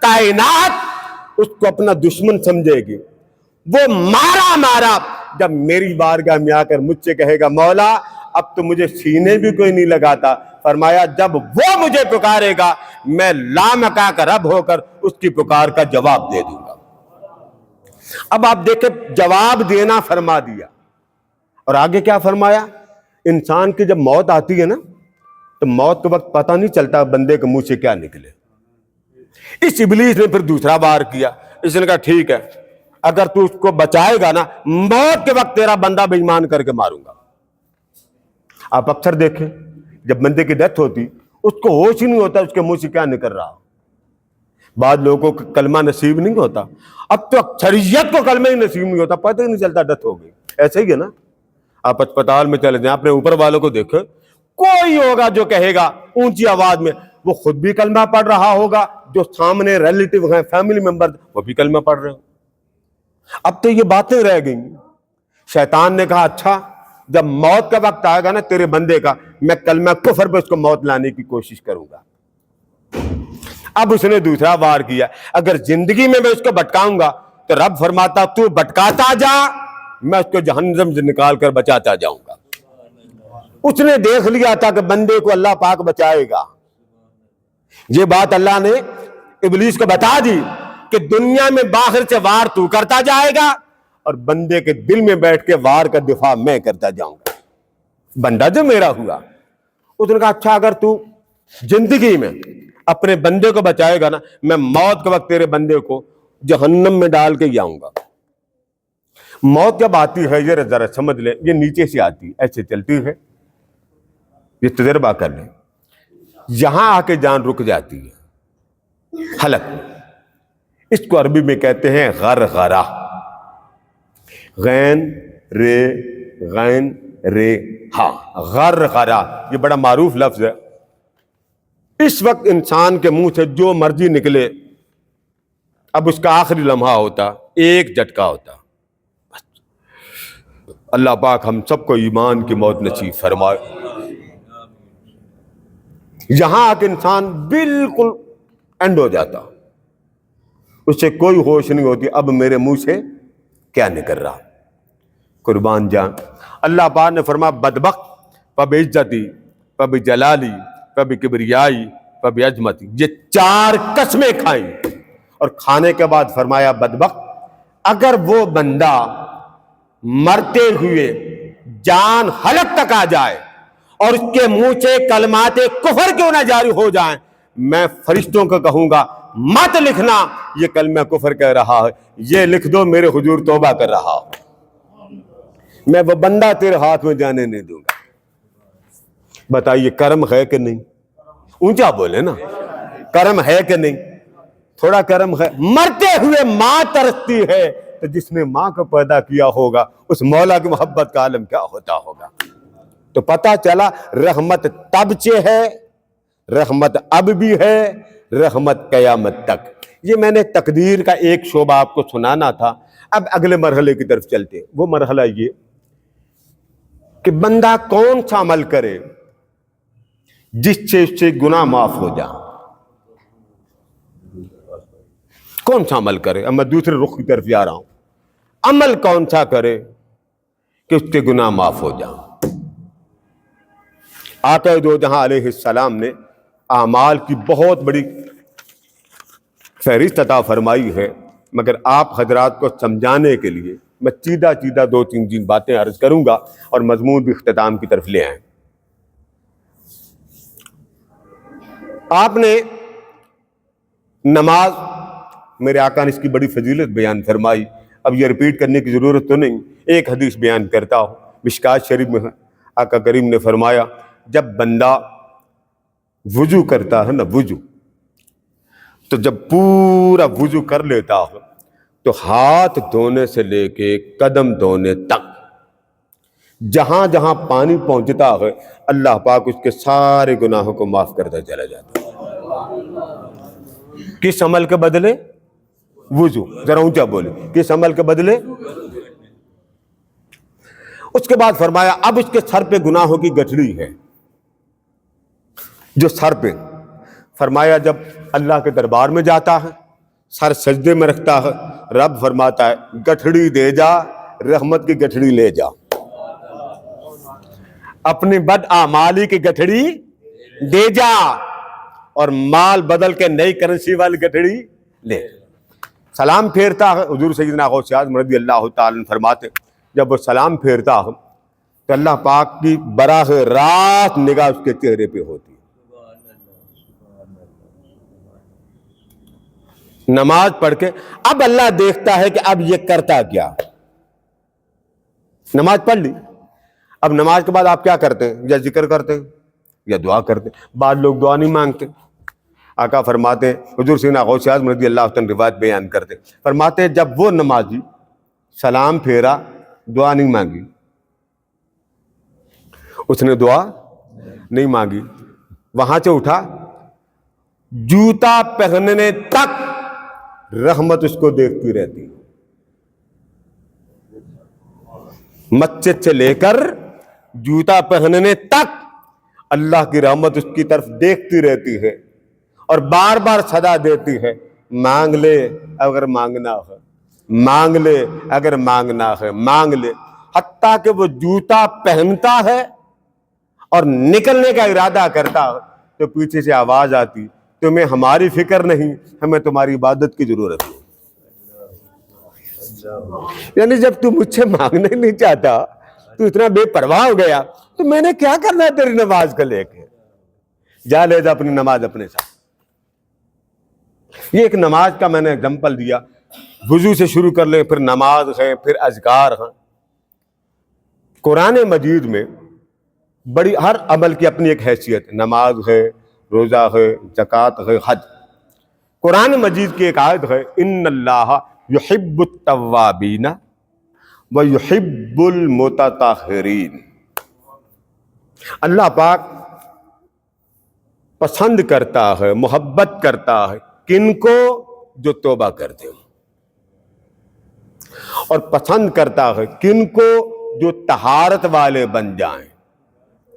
کائنات اس کو اپنا دشمن سمجھے گی۔ وہ مارا مارا جب میری بارگاہ میں آ کر مجھ سے کہے گا مولا اب تو مجھے سینے بھی کوئی نہیں لگاتا، فرمایا جب وہ مجھے پکارے گا میں لامکا کا رب ہو کر اس کی پکار کا جواب دے دوں گا۔ اب آپ دیکھیں جواب دینا فرما دیا، اور آگے کیا فرمایا؟ انسان کی جب موت آتی ہے نا تو موت کے وقت پتہ نہیں چلتا بندے کے منہ سے کیا نکلے۔ اس ابلیس نے پھر دوسرا وار کیا، اس نے کہا ٹھیک ہے اگر تو اس کو بچائے گا نا موت کے وقت تیرا بندہ بے ایمان کر کے ماروں گا۔ آپ اکثر دیکھیں جب بندے کی ڈیتھ ہوتی اس کو ہوش ہی نہیں ہوتا اس کے منہ سے کیا نکل رہا۔ بعض لوگوں کو کلمہ نصیب نہیں ہوتا، اب تو اکثریت کو کلمہ ہی نصیب نہیں ہوتا، پتہ ہی نہیں چلتا ڈیتھ ہو گئی۔ ایسے ہی ہے نا، آپ اسپتال میں چلے جائیں اپنے اوپر والوں کو دیکھیں، کوئی ہوگا جو کہے گا اونچی آواز میں، وہ خود بھی کلمہ پڑھ رہا ہوگا، جو سامنے ریلیٹیو ہیں فیملی ممبر وہ بھی کلمہ پڑھ رہے ہوں۔ اب تو یہ باتیں رہ گئیں۔ شیطان نے کہا اچھا جب موت کا وقت آئے گا نا تیرے بندے کا، میں کلمہ کفر پہ اس کو موت لانے کی کوشش کروں گا۔ اب اس نے دوسرا وار کیا، اگر زندگی میں اس کو بھٹکاؤں گا تو رب فرماتا تو بھٹکاتا جا، میں اس کو جہنم سے نکال کر بچاتا جاؤں گا۔ اس نے دیکھ لیا تھا کہ بندے کو اللہ پاک بچائے گا۔ یہ بات اللہ نے ابلیس کو بتا دی کہ دنیا میں باہر سے وار تو کرتا جائے گا اور بندے کے دل میں بیٹھ کے وار کا دفاع میں کرتا جاؤں گا، بندہ جو میرا ہوا۔ اس نے کہا اچھا اگر تو زندگی میں اپنے بندے کو بچائے گا نا میں موت کے وقت تیرے بندے کو جہنم میں ڈال کے ہی آؤں گا۔ موت جب آتی ہے یہ ذرا سمجھ لیں، یہ نیچے سے آتی ایسے چلتی ہے، یہ تجربہ کر لیں، یہاں آ کے جان رک جاتی ہے، حلق۔ اس کو عربی میں کہتے ہیں غرغرہ، غین رے غین رے ہاں، غرغرہ، یہ بڑا معروف لفظ ہے۔ اس وقت انسان کے منہ سے جو مرضی نکلے، اب اس کا آخری لمحہ ہوتا، ایک جھٹکا ہوتا۔ اللہ پاک ہم سب کو ایمان کی موت نصیب فرمائے۔ یہاں آ کے انسان بالکل اینڈ ہو جاتا، اسے کوئی ہوش نہیں ہوتی اب میرے منہ سے کیا نکل رہا۔ قربان جان، اللہ پاک نے فرمایا بدبخت فبعزتی فبجلالی فبکبریائی فبعظمتی، یہ 4 قسمیں کھائیں، اور کھانے کے بعد فرمایا بدبخت اگر وہ بندہ مرتے ہوئے جان حلق تک آ جائے اور اس کے منہ سے کلمات کفر کیوں نہ جاری ہو جائیں، میں فرشتوں کو کہوں گا مت لکھنا یہ کلمہ کفر کہہ رہا ہے، یہ لکھ دو میرے حضور توبہ کر رہا ہو، میں وہ بندہ تیرے ہاتھ میں جانے نہیں دوں گا۔ بتائیے کرم ہے کہ نہیں؟ اونچا بولے نا، کرم ہے کہ نہیں؟ تھوڑا کرم ہے۔ مرتے ہوئے ماں ترستی ہے تو جس نے ماں کو پیدا کیا ہوگا اس مولا کی محبت کا عالم کیا ہوتا ہوگا۔ تو پتا چلا رحمت تب سے ہے، رحمت اب بھی ہے، رحمت قیامت تک۔ یہ میں نے تقدیر کا ایک شعبہ آپ کو سنانا تھا۔ اب اگلے مرحلے کی طرف چلتے ہیں۔ وہ مرحلہ یہ کہ بندہ کون سا عمل کرے جس سے اس سے گناہ معاف ہو جائے، کون سا عمل کرے۔ اب میں دوسرے رخ کی طرف جا رہا ہوں، عمل کون سا کرے کہ اس کے گناہ معاف ہو جائیں۔ آقا دو جہاں علیہ السلام نے اعمال کی بہت بڑی فہرست عطا فرمائی ہے، مگر آپ حضرات کو سمجھانے کے لیے میں سیدھا 2-3 باتیں عرض کروں گا اور مضمون بھی اختتام کی طرف لے آئیں۔ آپ نے نماز، میرے آقا نے اس کی بڑی فضیلت بیان فرمائی، اب یہ ریپیٹ کرنے کی ضرورت تو نہیں، ایک حدیث بیان کرتا ہوں، مشکات شریف میں آقا کریم نے فرمایا جب بندہ وضو کرتا ہے نا، وضو، تو جب پورا وضو کر لیتا ہو تو ہاتھ دھونے سے لے کے قدم دھونے تک جہاں جہاں پانی پہنچتا ہے اللہ پاک اس کے سارے گناہوں کو معاف کرتا چلا جاتا ہے۔ کس عمل کے بدلے؟ وضو، ذرا اونچا بولے، کس عمل کے بدلے؟ اس کے بعد فرمایا اب اس کے سر پہ گناہوں کی گٹھڑی ہے، جو سر پہ، فرمایا جب اللہ کے دربار میں جاتا ہے سر سجدے میں رکھتا ہے، رب فرماتا ہے گٹھڑی دے جا، رحمت کی گٹھڑی لے جا، اپنی بد اعمالی کی گٹھڑی دے جا اور مال بدل کے نئی کرنسی والی گٹھڑی لے۔ سلام پھیرتا ہے، حضور سیدنا غوث اعظم رضی اللہ تعالیٰ عنہ فرماتے جب وہ سلام پھیرتا ہے تو اللہ پاک کی براہ راست نگاہ اس کے چہرے پہ ہوتی ہے۔ نماز پڑھ کے اب اللہ دیکھتا ہے کہ اب یہ کرتا کیا، نماز پڑھ لی، اب نماز کے بعد آپ کیا کرتے ہیں؟ یا ذکر کرتے ہیں یا دعا کرتے ہیں۔ بعض لوگ دعا نہیں مانگتے، آقا فرماتے ہیں، حضور سیدنا غوث اعظم رضی اللہ عنہ روایت بیان کرتے فرماتے ہیں جب وہ نمازی سلام پھیرا دعا نہیں مانگی، اس نے دعا نہیں مانگی، وہاں سے اٹھا جوتا پہننے تک رحمت اس کو دیکھتی رہتی، مسجد سے لے کر جوتا پہننے تک اللہ کی رحمت اس کی طرف دیکھتی رہتی ہے اور بار بار صدا دیتی ہے مانگ لے اگر مانگنا ہے، مانگ لے اگر مانگنا ہے، مانگ لے، حتیٰ کہ وہ جوتا پہنتا ہے اور نکلنے کا ارادہ کرتا ہے تو پیچھے سے آواز آتی تمہیں ہماری فکر نہیں، ہمیں تمہاری عبادت کی ضرورت ہے۔ یعنی جب تو مجھ سے مانگنا ہی نہیں چاہتا، تو اتنا بے پرواہ ہو گیا تو میں نے کیا کرنا ہے تیری نماز کو لے کے؟ جا لے جا اپنی نماز اپنے ساتھ۔ یہ ایک نماز کا میں نے اگزامپل دیا، وضو سے شروع کر لیں، پھر نماز ہے، پھر اذکار ہیں۔ قرآن مجید میں بڑی ہر عمل کی اپنی ایک حیثیت، نماز ہے، روزہ ہے، زکوٰۃ ہے، حج۔ قرآن مجید کی ایک آیت ہے ان اللہ یحب التوابین ویحب المتطہرین، اللہ پاک پسند کرتا ہے، محبت کرتا ہے کن کو؟ جو توبہ کرتے ہیں، اور پسند کرتا ہے کن کو؟ جو طہارت والے بن جائیں۔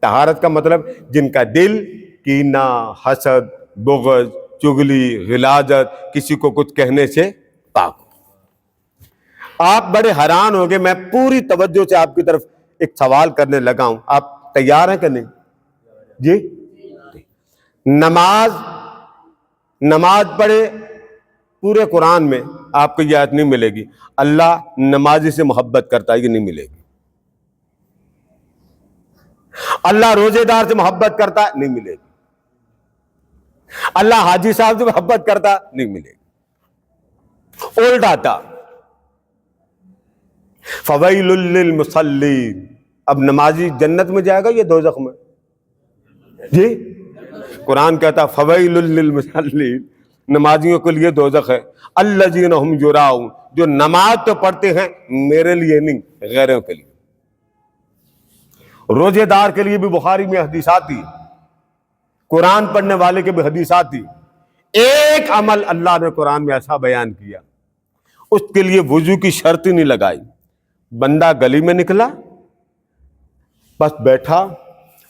طہارت کا مطلب جن کا دل کینہ، حسد، بغض، چغلی، غلاظت، کسی کو کچھ کہنے سے پاک ہو۔ آپ بڑے حیران ہوں گے، میں پوری توجہ سے آپ کی طرف ایک سوال کرنے لگا ہوں، آپ تیار ہیں کہ نہیں؟ جی، نماز پڑھے، پورے قرآن میں آپ کو یہ آیت نہیں ملے گی اللہ نمازی سے محبت کرتا ہے، یہ نہیں ملے گی۔ اللہ روزے دار سے محبت کرتا ہے، نہیں ملے گی۔ اللہ حاجی صاحب سے محبت کرتا، نہیں ملے گی۔ الٹا تھا فویل للمصلین، اب نمازی جنت میں جائے گا یا دوزخ میں؟ جی، قرآن کہتا فویل للمصلین، نمازیوں کے لیے دوزخ ہے، الذین هم یراؤن، جو نماز تو پڑھتے ہیں میرے لیے نہیں، غیروں کے لیے۔ روزے دار کے لیے بھی بخاری میں حدیث آتی، قرآن پڑھنے والے کے بھی حدیث آتی۔ ایک عمل اللہ نے قرآن میں ایسا بیان کیا، اس کے لیے وضو کی شرط ہی نہیں لگائی۔ بندہ گلی میں نکلا، بس بیٹھا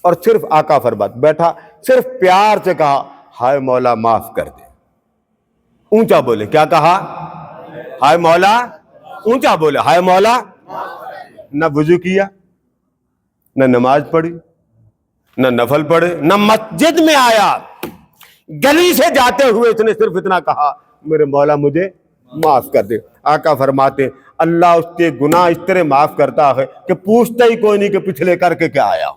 اور صرف آقا فرماتا بیٹھا، صرف پیار سے کہا ہائے مولا معاف کر دے، اونچا بولے، کیا کہا؟ ہائے مولا، اونچا بولے ہائے مولا۔ نہ وضو کیا، نہ نماز پڑھی، نہ نفل پڑھے، نہ مسجد میں آیا، گلی سے جاتے ہوئے اس نے صرف اتنا کہا میرے مولا مجھے معاف کر دے۔ آقا فرماتے اللہ اس کے گناہ اس طرح معاف کرتا ہے کہ پوچھتا ہی کوئی نہیں کہ پچھلے کر کے کیا آیا،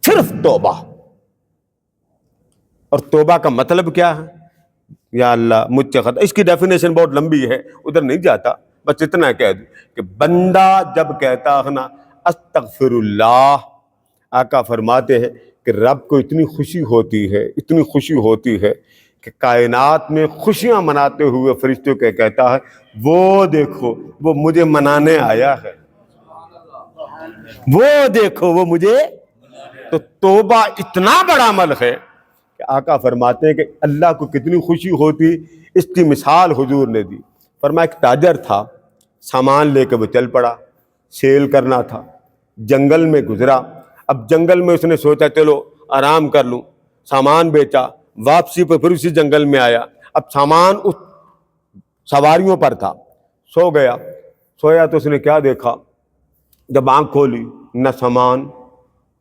صرف توبہ۔ اور توبہ کا مطلب کیا ہے؟ یا اللہ مجھ سے خطا، اس کی ڈیفینیشن بہت لمبی ہے، ادھر نہیں جاتا، بس اتنا کہہ دوں کہ بندہ جب کہتا ہے نا استغفر اللہ، آقا فرماتے ہیں کہ رب کو اتنی خوشی ہوتی ہے، اتنی خوشی ہوتی ہے کہ کائنات میں خوشیاں مناتے ہوئے فرشتوں کے کہتا ہے وہ دیکھو وہ مجھے منانے آیا ہے۔ وہ دیکھو وہ مجھے. تو توبہ اتنا بڑا عمل ہے کہ آقا فرماتے ہیں کہ اللہ کو کتنی خوشی ہوتی. اس کی مثال حضور نے دی. فرمایا ایک تاجر تھا, سامان لے کے وہ چل پڑا, سیل کرنا تھا, جنگل میں گزرا. اب جنگل میں اس نے سوچا چلو آرام کر لوں, سامان بیچا, واپسی پہ پھر اسی جنگل میں آیا. اب سامان اس سواریوں پر تھا, سو گیا. سویا تو اس نے کیا دیکھا, جب آنکھ کھولی نہ سامان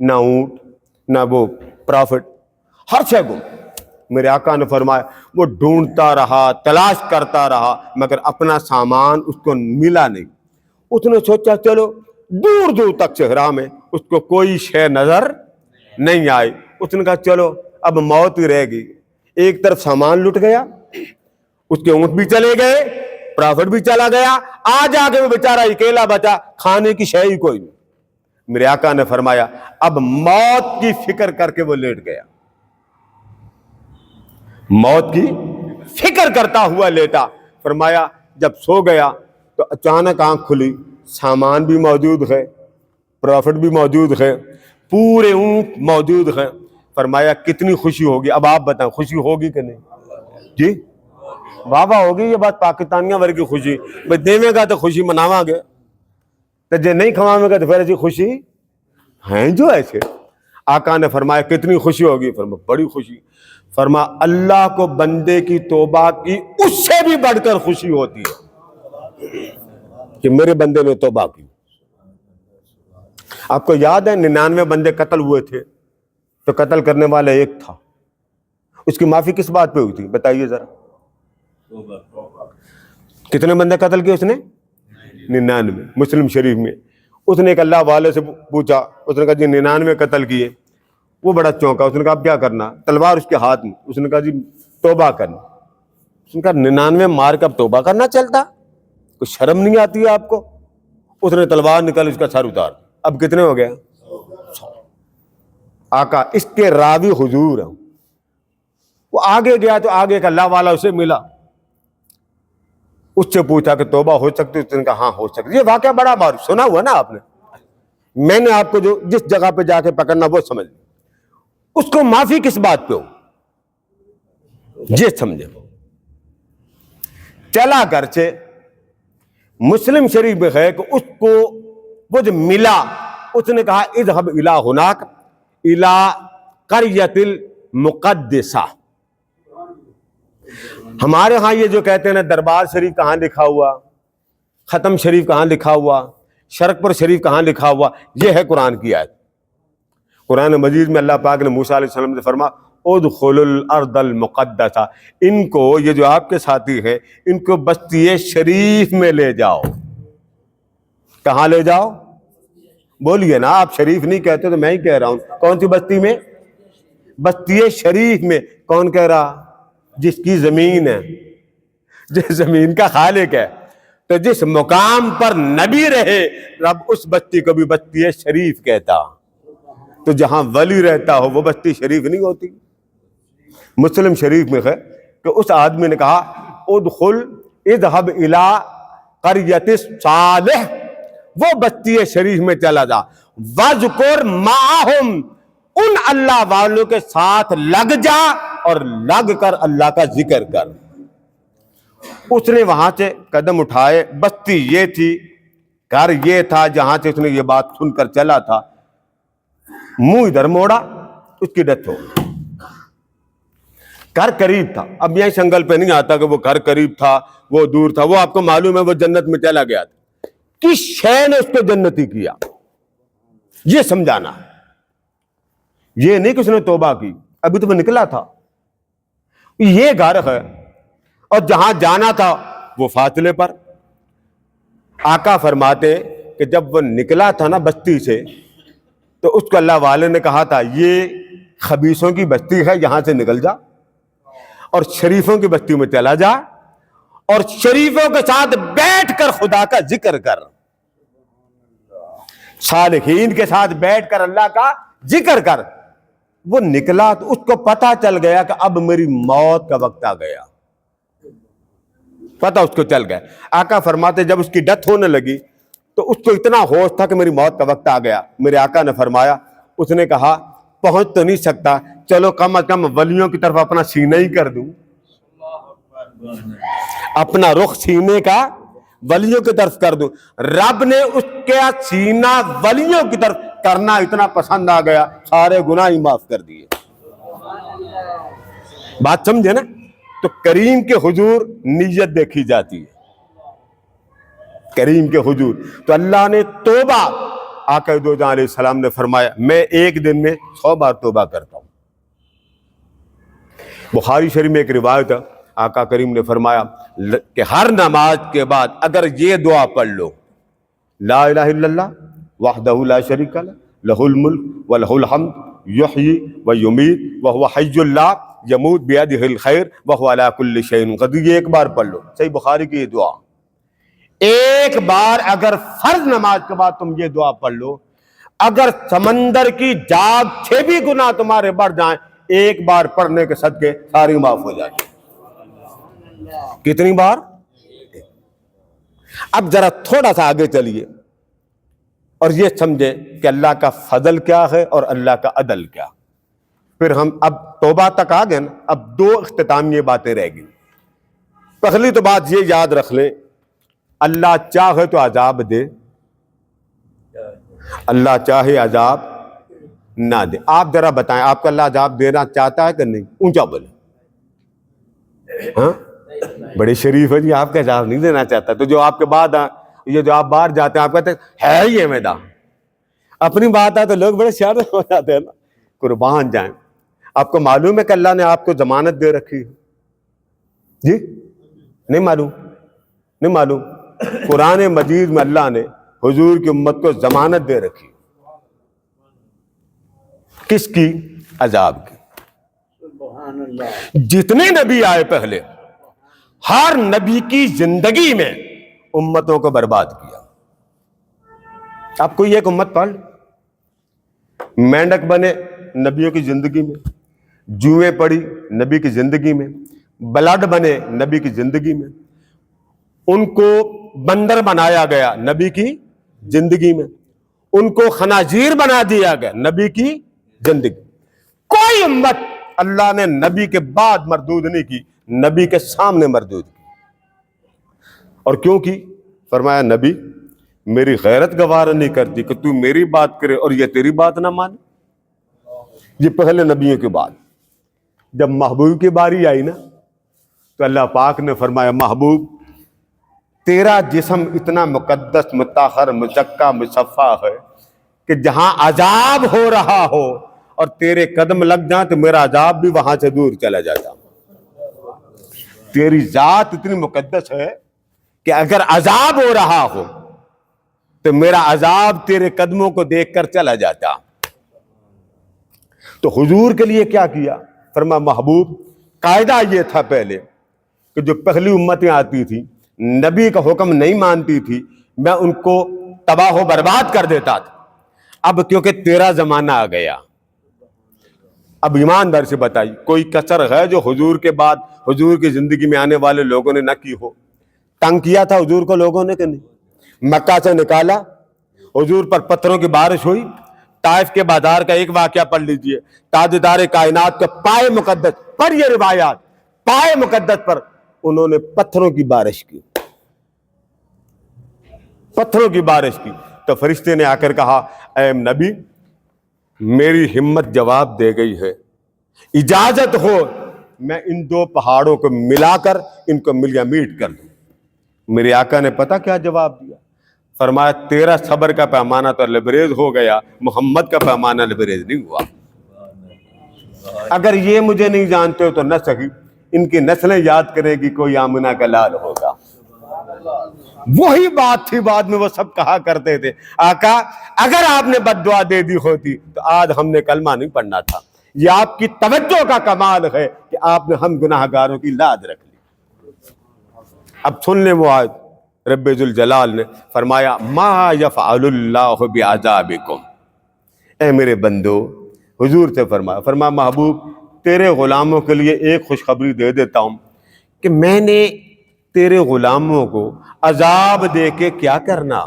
نہ اونٹ نہ وہ پرافٹ, ہر شے گم. میرے آقا نے فرمایا وہ ڈھونڈتا رہا, تلاش کرتا رہا, مگر اپنا سامان اس کو ملا نہیں. اس نے سوچا چلو دور دور تک صحرا میں اس کو کوئی شے نظر نہیں آئی. اس نے کہا چلو اب موت ہی رہے گی. ایک طرف سامان لٹ گیا, اس کے اونٹ بھی چلے گئے, پرافٹ بھی چلا گیا, آج آگے وہ بیچارہ اکیلا بچا, کھانے کی شے ہی کوئی نہیں. میرے آقا نے فرمایا اب موت کی فکر کر کے وہ لیٹ گیا. موت کی فکر کرتا ہوا لیٹا. فرمایا جب سو گیا تو اچانک آنکھ کھلی, سامان بھی موجود ہے, پرافٹ بھی موجود ہے, پورے اونٹ موجود ہیں. فرمایا کتنی خوشی ہوگی. اب آپ بتائیں خوشی ہوگی کہ نہیں؟ جی واہ واہ ہوگی. یہ بات پاکستانیاں ورگی خوشی, بھائی دیوے گا تو خوشی مناواں گے, تو جے نہیں کھواویں گا تو پھر ایسی خوشی ہیں جو ایسے. آقا نے فرمایا کتنی خوشی ہوگی. فرمایا بڑی خوشی. فرمایا اللہ کو بندے کی توبہ کی اس سے بھی بڑھ کر خوشی ہوتی ہے کہ میرے بندے نے توبہ کی. آپ کو یاد ہے 99 بندے قتل ہوئے تھے تو قتل کرنے والا ایک تھا. اس کی معافی کس بات پہ ہوئی تھی بتائیے ذرا. کتنے بندے قتل کیے اس نے؟ 99. مسلم شریف میں اس نے ایک اللہ والے سے پوچھا, اس نے کہا جی 99 قتل کیے. وہ بڑا چونکا. اس نے کہا اب کیا کرنا؟ تلوار اس کے ہاتھ میں. اس نے کہا جی توبہ کرنا. اس نے کہا 99 مار کے اب توبہ کرنا چلتا, کوئی شرم نہیں آتی ہے آپ کو؟ اس نے تلوار نکال اس کا سر اتار. اب کتنے ہو گئے؟ آقا اس کے راوی حضور ہیں. وہ آگے گیا تو آگے ایک اللہ والا اسے ملا, اس سے پوچھا کہ توبہ ہو سکتی؟ اس نے کہا ہاں ہو سکتی. یہ واقعہ بڑا بار سنا ہوا نا آپ نے, میں نے آپ کو جو جس جگہ پہ جا کے پکڑنا وہ سمجھ لیں. اس کو معافی کس بات پہ ہو یہ سمجھے. چلا گھر سے مسلم شریف میں ہے کہ اس کو وہ جو ملا, اس نے کہا اذهب الى هناك الى قرية المقدسة. ہمارے ہاں یہ جو کہتے ہیں نا دربار شریف کہاں لکھا ہوا, ختم شریف کہاں لکھا ہوا, شرکپور شریف کہاں لکھا ہوا, یہ ہے قرآن کی آیت. قرآن مجید میں اللہ پاک نے موسیٰ علیہ السلام سے فرمایا ادخلوا الارض المقدسہ, ان کو یہ جو آپ کے ساتھی ہیں ان کو بستی شریف میں لے جاؤ. کہاں لے جاؤ؟ بولیے نا, آپ شریف نہیں کہتے تو میں ہی کہہ رہا ہوں. کون سی بستی میں؟ بستی شریف میں. کون کہہ رہا؟ جس کی زمین ہے, جس زمین کا خالق ہے. تو جس مقام پر نبی رہے رب اس بستی کو بھی بستی شریف کہتا. تو جہاں ولی رہتا ہو وہ بستی شریف نہیں ہوتی. مسلم شریف میں ہے کہ اس آدمی نے کہا ادخل اذهب الى قرية صالح, وہ بستی شریف میں چلا جا. وذکر معہم, ان اللہ والوں کے ساتھ لگ جا اور لگ کر اللہ کا ذکر کر. اس نے وہاں سے قدم اٹھائے, بستی یہ تھی, گھر یہ تھا جہاں سے اس نے یہ بات سن کر چلا تھا. منہ ادھر موڑا, اس کی ڈیتھ ہو گئی. گھر قریب تھا. اب یہاں سنگل پہ نہیں آتا کہ وہ گھر قریب تھا وہ دور تھا, وہ آپ کو معلوم ہے وہ جنت میں چلا گیا تھا. کس شے نے اس کو جنتی کیا یہ سمجھانا. یہ نہیں کہ اس نے توبہ کی, ابھی تو وہ نکلا تھا. یہ گھر ہے اور جہاں جانا تھا وہ فاصلے پر. آقا فرماتے کہ جب وہ نکلا تھا نا بستی سے تو اس کو اللہ والے نے کہا تھا یہ خبیثوں کی بستی ہے, یہاں سے نکل جا اور شریفوں کی بستی میں چلا جا اور شریفوں کے ساتھ بیٹھ کر خدا کا ذکر کر, صالحین کے ساتھ بیٹھ کر اللہ کا ذکر کر. وہ نکلا تو اس کو پتا چل گیا کہ اب میری موت کا وقت آ گیا, پتا اس کو چل گیا. آقا فرماتے جب اس کی ڈیتھ ہونے لگی تو اس کو اتنا ہوش تھا کہ میری موت کا وقت آ گیا. میرے آقا نے فرمایا, اس نے کہا پہنچ تو نہیں سکتا, چلو کم از کم ولیوں کی طرف اپنا سینہ ہی کر دوں, اپنا رخ سینے کا ولیوں کی طرف کر دوں. رب نے اس کا سینہ ولیوں کی طرف کرنا اتنا پسند آ گیا, سارے گناہ ہی معاف کر دیے. بات سمجھے نا؟ تو کریم کے حضور نیت دیکھی جاتی ہے, کریم کے حضور. تو اللہ نے توبہ, آقا دو جہاں علیہ السلام نے فرمایا میں ایک دن میں 100 بار توبہ کرتا ہوں. بخاری شریف میں ایک روایت ہے, آقا کریم نے فرمایا کہ ہر نماز کے بعد اگر یہ دعا پڑھ لو, لا الہ الا اللہ وحدہ لا شریک لہ لہ الملک ولہ الحمد یحیی ویمیت وہو حی لا یموت بیدہ الخیر وہو علی کل شیء قدیر. یہ ایک بار پڑھ لو, صحیح بخاری کی یہ دعا. ایک بار اگر فرض نماز کے بعد تم یہ دعا پڑھ لو, اگر سمندر کی جاگ سے بھی گناہ تمہارے بڑھ جائیں, ایک بار پڑھنے کے صدقے ساری معاف ہو جائیں. کتنی بار؟ اب ذرا تھوڑا سا آگے چلیے اور یہ سمجھے کہ اللہ کا فضل کیا ہے اور اللہ کا عدل کیا. پھر ہم اب توبہ تک آ گئے نا, اب 2 اختتامی باتیں رہ گئی. پہلی تو بات یہ یاد رکھ لیں, اللہ چاہے تو عذاب دے, اللہ چاہے عذاب نہ دے. آپ ذرا بتائیں, آپ کو اللہ عذاب دینا چاہتا ہے کہ نہیں؟ اونچا بولے. ہاں بڑے شریف ہے جی, آپ کا عذاب نہیں دینا چاہتا. تو جو آپ کے بعد یہ جو آپ باہر جاتے ہیں آپ کہتے ہیں ہے ہی میدان, اپنی بات ہے تو لوگ بڑے شیار ہو جاتے ہیں نا. قربان جائیں, آپ کو معلوم ہے کہ اللہ نے آپ کو ضمانت دے رکھی ہے؟ جی نہیں معلوم؟ نہیں معلوم. قرآن مجید میں اللہ نے حضور کی امت کو ضمانت دے رکھی. کس کی؟ عذاب کی. جتنے نبی آئے پہلے, ہر نبی کی زندگی میں امتوں کو برباد کیا. آپ کوئی ایک امت پڑھ, مینڈک بنے نبیوں کی زندگی میں, جوئیں پڑی نبی کی زندگی میں, بلڈ بنے نبی کی زندگی میں, ان کو بندر بنایا گیا نبی کی زندگی میں, ان کو خنازیر بنا دیا گیا نبی کی زندگی. کوئی امت اللہ نے نبی کے بعد مردود نہیں کی, نبی کے سامنے مردود کی. اور کیوں کی؟ فرمایا نبی میری غیرت گوارا نہیں کرتی کہ تو میری بات کرے اور یہ تیری بات نہ مانے. یہ پہلے نبیوں کے بعد. جب محبوب کی باری آئی نا تو اللہ پاک نے فرمایا محبوب تیرا جسم اتنا مقدس مطہر مزکا مصفا ہے کہ جہاں عذاب ہو رہا ہو اور تیرے قدم لگ جائیں تو میرا عذاب بھی وہاں سے دور چلا جاتا. تیری ذات اتنی مقدس ہے کہ اگر عذاب ہو رہا ہو تو میرا عذاب تیرے قدموں کو دیکھ کر چلا جاتا. تو حضور کے لیے کیا کیا؟ فرما محبوب قاعدہ یہ تھا پہلے کہ جو پہلی امتیں آتی تھیں نبی کا حکم نہیں مانتی تھی, میں ان کو تباہ و برباد کر دیتا تھا. اب کیونکہ تیرا زمانہ آ گیا, اب ایماندار سے بتائی کوئی کسر ہے جو حضور کے بعد حضور کی زندگی میں آنے والے لوگوں نے نہ کی ہو؟ تنگ کیا تھا حضور کو لوگوں نے کہ نہیں؟ مکہ سے نکالا, حضور پر پتھروں کی بارش ہوئی. طائف کے بازار کا ایک واقعہ پڑھ لیجئے, تاجدار کائنات کا پائے مقدس پر, یہ روایات پائے مقدس پر انہوں نے پتھروں کی بارش کی, پتھروں کی بارش کی. تو فرشتے نے آ کر کہا اے نبی میری ہمت جواب دے گئی ہے, اجازت ہو میں ان 2 پہاڑوں کو ملا کر ان کو ملیا میٹ کر دوں. میرے آقا نے پتہ کیا جواب دیا؟ فرمایا تیرا صبر کا پیمانہ تو لبریز ہو گیا, محمد کا پیمانہ لبریز نہیں ہوا. اگر یہ مجھے نہیں جانتے ہو تو نہ صحیح ان کی نسلیں یاد کرے گی کوئی آمنہ کا لال ہوگا. وہی بات تھی بعد میں وہ سب کہا کرتے تھے آقا اگر آپ نے بد دعا دے دی ہوتی تو آج ہم نے کلمہ نہیں پڑھنا تھا. یہ آپ کی توجہ کا کمال ہے کہ آپ نے ہم گناہ گاروں کی لاج رکھ لی. اب سن لیں وہ آیت, رب ذوالجلال نے فرمایا ما یفعل اللہ بعذابکم. اے میرے بندو, حضور سے فرمایا محبوب تیرے غلاموں کے لیے ایک خوشخبری دے دیتا ہوں کہ میں نے تیرے غلاموں کو عذاب دے کے کیا کرنا.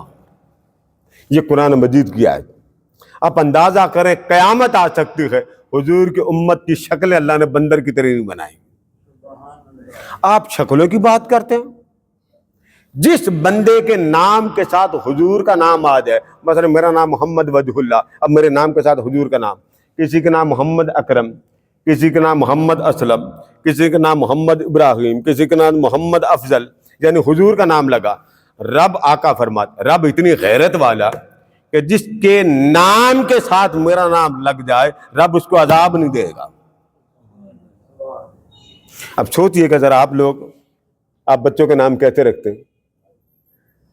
یہ قرآن مجید کی آیت. آپ اندازہ کریں قیامت آ سکتی ہے حضور کی امت کی شکلیں اللہ نے بندر کی طرح نہیں بنائی. آپ شکلوں کی بات کرتے ہیں. جس بندے کے نام کے ساتھ حضور کا نام آ جائے، مثلا میرا نام محمد وجہ اللہ، اب میرے نام کے ساتھ حضور کا نام، کسی کا نام محمد اکرم، کسی کا نام محمد اسلم، کسی کا نام محمد ابراہیم، کسی کا نام محمد افضل، یعنی حضور کا نام لگا. رب آقا فرماتے، رب اتنی غیرت والا کہ جس کے نام کے ساتھ میرا نام لگ جائے رب اس کو عذاب نہیں دے گا. اب سوچئے کہ ذرا آپ بچوں کے نام کیسے رکھتے ہیں؟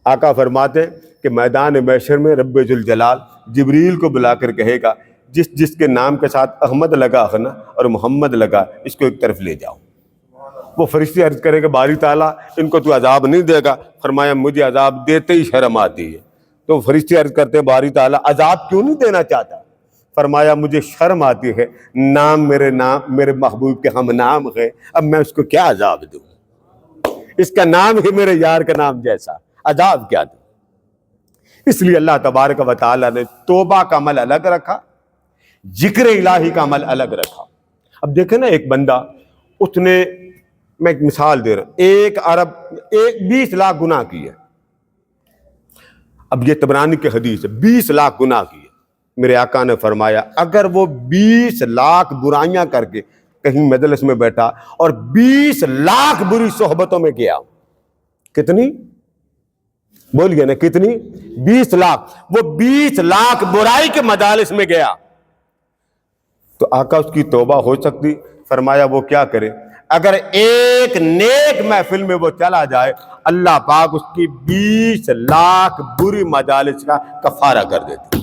آقا فرماتے کہ میدان محشر میں رب ذوالجلال جبریل کو بلا کر کہے گا جس کے نام کے ساتھ احمد لگا ہے نا اور محمد لگا، اس کو ایک طرف لے جاؤ. وہ فرشتے عرض کرے کہ باری تعالیٰ ان کو تو عذاب نہیں دے گا. فرمایا مجھے عذاب دیتے ہی شرم آتی ہے. تو فرشتے عرض کرتے ہیں باری تعالیٰ عذاب کیوں نہیں دینا چاہتا؟ فرمایا مجھے شرم آتی ہے، نام میرے محبوب کے ہم نام ہے، اب میں اس کو کیا عذاب دوں؟ اس کا نام ہی میرے یار کا نام جیسا، عذاب کیا دوں؟ اس لیے اللہ تبارک و تعالیٰ نے توبہ کا عمل الگ رکھا، ذکر الہی کا عمل الگ رکھا. اب دیکھیں نا ایک بندہ، اس نے، میں ایک مثال دے رہا ہوں، 20 لاکھ گناہ کیے. اب یہ طبرانی کی حدیث ہے، 20 لاکھ گناہ کیے. میرے آقا نے فرمایا اگر وہ 20 لاکھ برائیاں کر کے کہیں مجلس میں بیٹھا اور 20 لاکھ بری صحبتوں میں گیا، کتنی بولیے نا، کتنی؟ 20 لاکھ. وہ 20 لاکھ برائی کے مجالس میں گیا تو آقا اس کی توبہ ہو سکتی؟ فرمایا وہ کیا کرے، اگر ایک نیک محفل میں وہ چلا جائے اللہ پاک اس کی 20 لاکھ بری مجالس کا کفارہ کر دیتے.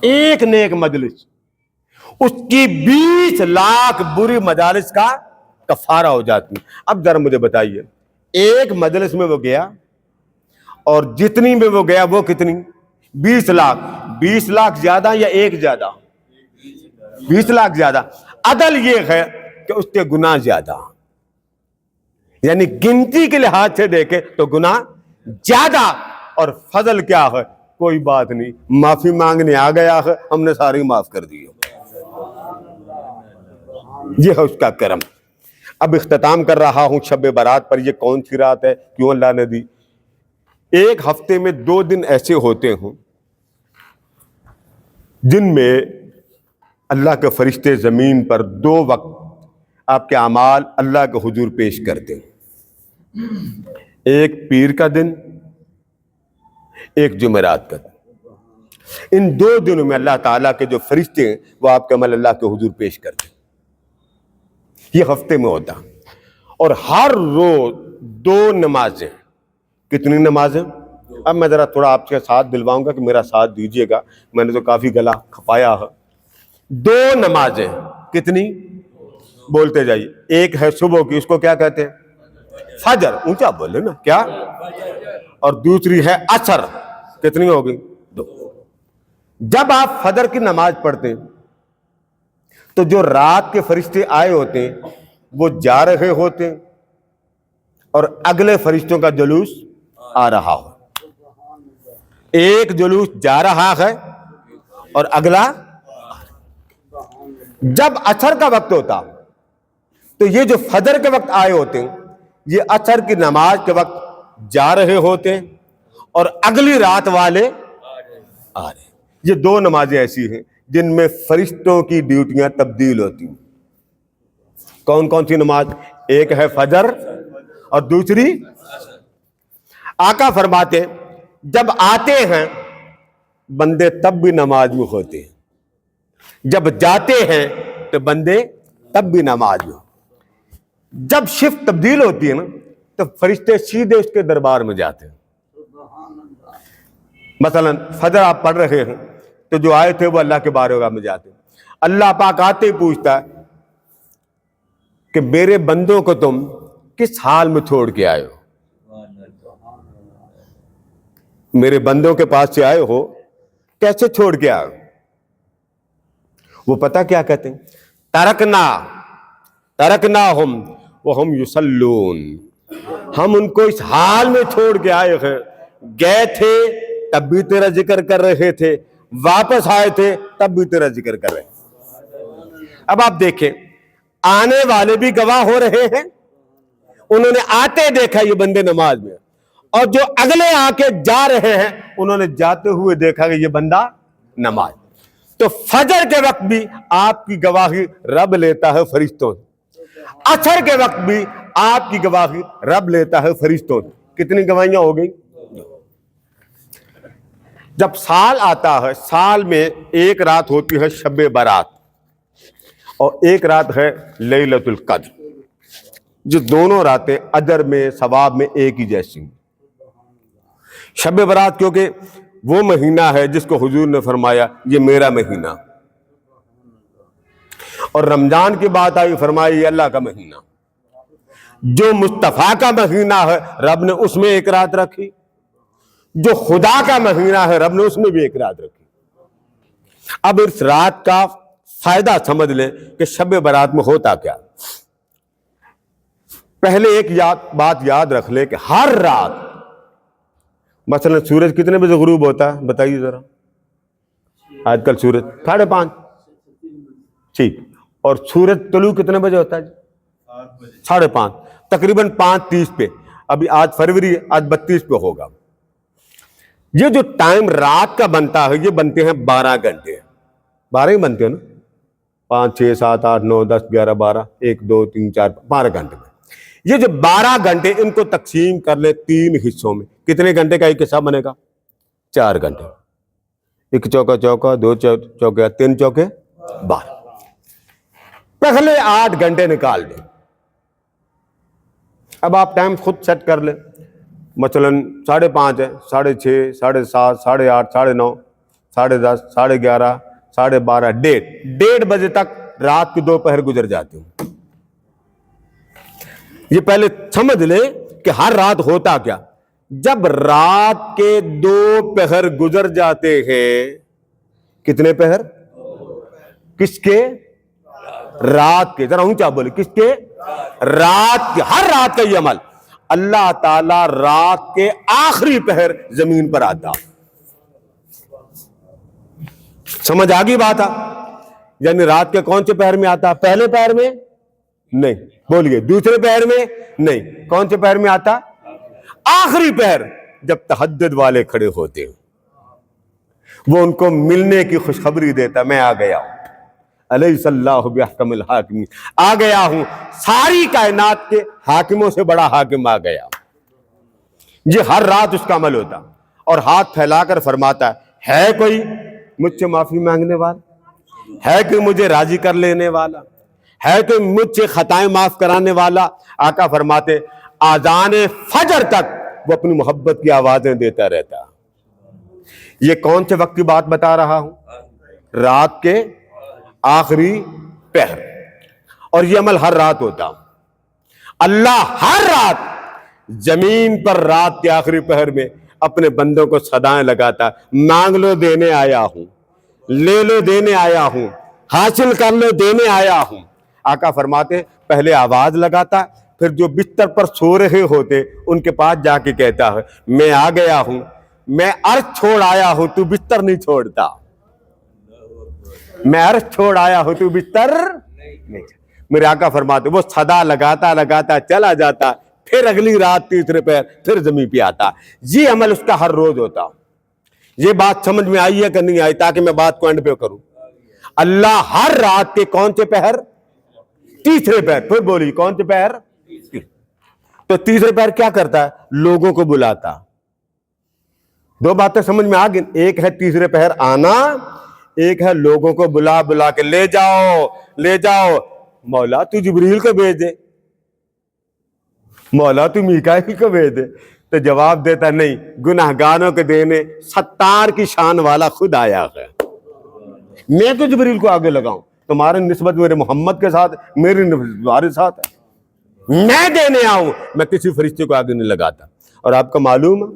ایک نیک مجلس اس کی 20 لاکھ بری مجالس کا کفارہ ہو جاتی. اب ذرا مجھے بتائیے، ایک مجلس میں وہ گیا اور جتنی میں وہ گیا وہ کتنی؟ 20 لاکھ. 20 لاکھ زیادہ یا ایک زیادہ؟ 20 لاکھ زیادہ. عدل یہ ہے کہ اس کے گناہ زیادہ، یعنی گنتی کے لحاظ سے دیکھے تو گناہ زیادہ. اور فضل کیا ہے؟ کوئی بات نہیں، معافی مانگنے آ گیا ہے، ہم نے ساری معاف کر دی. یہ ہے اس کا کرم. اب اختتام کر رہا ہوں شب برات پر. یہ کون سی رات ہے، کیوں اللہ نے دی؟ ایک ہفتے میں 2 دن ایسے ہوتے ہیں جن میں اللہ کے فرشتے زمین پر 2 وقت آپ کے اعمال اللہ کے حضور پیش کرتے ہیں. ایک پیر کا دن، ایک جمعرات کا دن. ان 2 دنوں میں اللہ تعالیٰ کے جو فرشتے ہیں وہ آپ کے عمل اللہ کے حضور پیش کرتے ہیں. یہ ہفتے میں ہوتا. اور ہر روز 2 نمازیں. کتنی نمازیں؟ اب میں ذرا تھوڑا آپ کے ساتھ دلواؤں گا کہ میرا ساتھ دیجیے گا، میں نے تو کافی گلا کھپایا ہے. 2 نمازیں. کتنی؟ بولتے جائیے. ایک ہے صبح کی، اس کو کیا کہتے ہیں؟ فجر. اونچا بولے نا، کیا؟ اور دوسری ہے عصر. کتنی ہوگی؟ 2. جب آپ فجر کی نماز پڑھتے ہیں تو جو رات کے فرشتے آئے ہوتے ہیں وہ جا رہے ہوتے ہیں اور اگلے فرشتوں کا جلوس آ رہا ہو. ایک جلوس جا رہا ہے اور اگلا. جب عصر کا وقت ہوتا تو یہ جو فجر کے وقت آئے ہوتے ہیں یہ عصر کی نماز کے وقت جا رہے ہوتے ہیں اور اگلی رات والے آ رہے ہیں. یہ 2 نمازیں ایسی ہیں جن میں فرشتوں کی ڈیوٹیاں تبدیل ہوتی ہیں. کون کون سی نماز؟ ایک ہے فجر اور دوسری. آقا فرماتے جب آتے ہیں بندے تب بھی نماز میں ہوتے ہیں، جب جاتے ہیں تو بندے تب بھی نماز میں. جب شفٹ تبدیل ہوتی ہے نا تو فرشتے سیدھے اس کے دربار میں جاتے ہیں. مثلا فجر آپ پڑھ رہے ہیں تو جو آئے تھے وہ اللہ کے بارگاہ میں جاتے ہیں. اللہ پاک آتے ہی پوچھتا ہے کہ میرے بندوں کو تم کس حال میں چھوڑ کے آئے ہو؟ میرے بندوں کے پاس سے آئے ہو، کیسے چھوڑ کے آئے ہو؟ وہ پتہ کیا کہتے ہیں؟ ترکناہم وہم یصلون. ہم ان کو اس حال میں چھوڑ کے آئے ہیں، گئے تھے تب بھی تیرا ذکر کر رہے تھے، واپس آئے تھے تب بھی تیرا ذکر کر رہے ہیں۔ اب آپ دیکھیں، آنے والے بھی گواہ ہو رہے ہیں، انہوں نے آتے دیکھا یہ بندے نماز میں، اور جو اگلے آ کے جا رہے ہیں انہوں نے جاتے ہوئے دیکھا کہ یہ بندہ نماز۔ تو فجر کے وقت بھی آپ کی گواہی رب لیتا ہے فرشتوں سے، عصر کے وقت بھی آپ کی گواہی رب لیتا ہے فرشتوں سے۔ کتنی گواہیاں ہو گئی؟ جب سال آتا ہے، سال میں ایک رات ہوتی ہے شب برات، اور ایک رات ہے لیلۃ القدر، جو دونوں راتیں اجر میں ثواب میں ایک ہی جیسی ہیں۔ شب برات کیونکہ وہ مہینہ ہے جس کو حضور نے فرمایا یہ میرا مہینہ، اور رمضان کی بات آئی فرمایا یہ اللہ کا مہینہ۔ جو مصطفیٰ کا مہینہ ہے رب نے اس میں ایک رات رکھی، جو خدا کا مہینہ ہے رب نے اس میں بھی ایک رات رکھی۔ اب اس رات کا فائدہ سمجھ لیں کہ شب برات میں ہوتا کیا۔ پہلے ایک بات یاد رکھ لیں کہ ہر رات، مثلا سورج کتنے بجے غروب ہوتا ہے بتائیے ذرا؟ آج کل سورج 5:30، ٹھیک، اور سورج طلوع کتنے بجے ہوتا ہے؟ 5:30، تقریباً 5:30 پہ۔ ابھی آج فروری ہے، آج 32 پہ ہوگا۔ یہ جو ٹائم رات کا بنتا ہے یہ بنتے ہیں 12 گھنٹے، 12 ہی بنتے ہیں نا، 5 6 7 8 9 10 11 12 1 2 3 4 12 گھنٹے میں۔ یہ جو 12 گھنٹے ان کو تقسیم کر لے 3 حصوں میں، کتنے گھنٹے کا ایک حصہ بنے گا؟ 4 گھنٹے، 1 چوکا چوکا، 2 چوکے، 3 چوکے 12۔ پہلے 8 گھنٹے نکال دیں۔ اب آپ ٹائم خود سیٹ کر لیں، مثلاً 5:30 ہے، 6:30 7:30 8:30 9:30 10:30 11:30 12:30 1:30 بجے تک رات کی دوپہر گزر جاتی ہوں۔ یہ پہلے سمجھ لیں کہ ہر رات ہوتا کیا۔ جب رات کے 2 پہر گزر جاتے ہیں، کتنے پہر؟ کس کے؟ رات کے، ذرا اونچا بولے، کس کے؟ رات کے۔ ہر رات کا یہ عمل، اللہ تعالیٰ رات کے آخری پہر زمین پر آتا۔ سمجھ آگئی بات ہے؟ یعنی رات کے کون سے پہر میں آتا؟ پہلے پہر میں نہیں، بولیے، دوسرے پہر میں نہیں، کون سے پہر میں آتا؟ آخری پہر، جب تہجد والے کھڑے ہوتے ہیں، وہ ان کو ملنے کی خوشخبری دیتا، میں آ گیا ہوں، الیس اللہ باحکم الحاکمین، آ گیا ہوں، ساری کائنات کے حاکموں سے بڑا حاکم آ گیا۔ یہ ہر رات اس کا عمل ہوتا، اور ہاتھ پھیلا کر فرماتا ہے کوئی مجھ سے معافی مانگنے والا؟ ہے کوئی مجھے راضی کر لینے والا؟ ہے کوئی مجھ سے خطائیں معاف کرانے والا؟ آقا فرماتے آذان فجر تک وہ اپنی محبت کی آوازیں دیتا رہتا۔ یہ کون سے وقت کی بات بتا رہا ہوں؟ رات کے آخری پہر، اور یہ عمل ہر رات ہوتا۔ اللہ ہر رات زمین پر رات کے آخری پہر میں اپنے بندوں کو صدائیں لگاتا، مانگ لو دینے آیا ہوں، لے لو دینے آیا ہوں، حاصل کر لو دینے آیا ہوں۔ آقا فرماتے پہلے آواز لگاتا، پھر جو بستر پر سو رہے ہوتے ان کے پاس جا کے کہتا ہے میں آ گیا ہوں، میں عرش چھوڑ آیا ہوں، تو بستر نہیں چھوڑتا، میں عرش چھوڑ آیا ہوں، تو بستر نہیں۔ میرے آقا فرماتے وہ صدا لگاتا لگاتا چلا جاتا، پھر اگلی رات تیسرے پہر پھر زمین پہ آتا۔ یہ عمل اس کا ہر روز ہوتا۔ یہ بات سمجھ میں آئی ہے کہ نہیں آئی؟ تاکہ میں بات کو اینڈ پہ کروں۔ اللہ ہر رات کے کون سے پہر؟ تیسرے پہر۔ پھر بولی کون سے پہر؟ تو تیسرے پہر کیا کرتا ہے؟ لوگوں کو بلاتا۔ 2 باتیں سمجھ میں آ گئی، ایک ہے تیسرے پہر آنا، ایک ہے لوگوں کو بلا بلا کے لے جاؤ لے جاؤ۔ مولا تو جبریل کو بھیج دے، مولا تو میکائیل کو بھیج دے، تو جواب دیتا نہیں، گناہگاروں کے دینے 70 کی شان والا خود آیا ہے، میں تو جبریل کو آگے لگاؤں؟ تمہاری نسبت میرے محمد کے ساتھ، میری نسبت تمہارے ساتھ ہے، میں دینے آؤں، میں کسی فرشتے کو آگے نہیں لگاتا۔ اور آپ کو معلوم ہے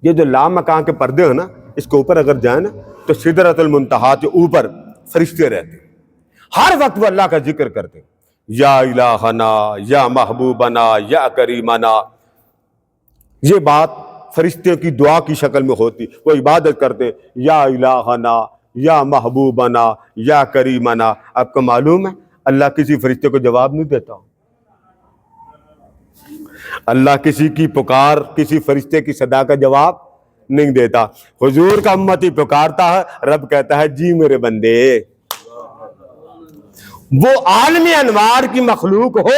یہ جو لامکان کے پردے ہیں نا، اس کے اوپر اگر جائیں نا تو سدرۃ المنتہا کے اوپر فرشتے رہتے ہیں، ہر وقت وہ اللہ کا ذکر کرتے ہیں، یا الہنا، یا محبوبنا، یا کریمنا۔ یہ بات فرشتے کی دعا کی شکل میں ہوتی، وہ عبادت کرتے یا الہنا یا محبوبنا یا کریمنا. آپ کو معلوم ہے اللہ کسی فرشتے کو جواب نہیں دیتا. اللہ کسی کی پکار، کسی فرشتے کی صدا کا جواب نہیں دیتا. حضور کا امتی پکارتا ہے، رب کہتا ہے جی میرے بندے. وہ عالم انوار کی مخلوق ہو،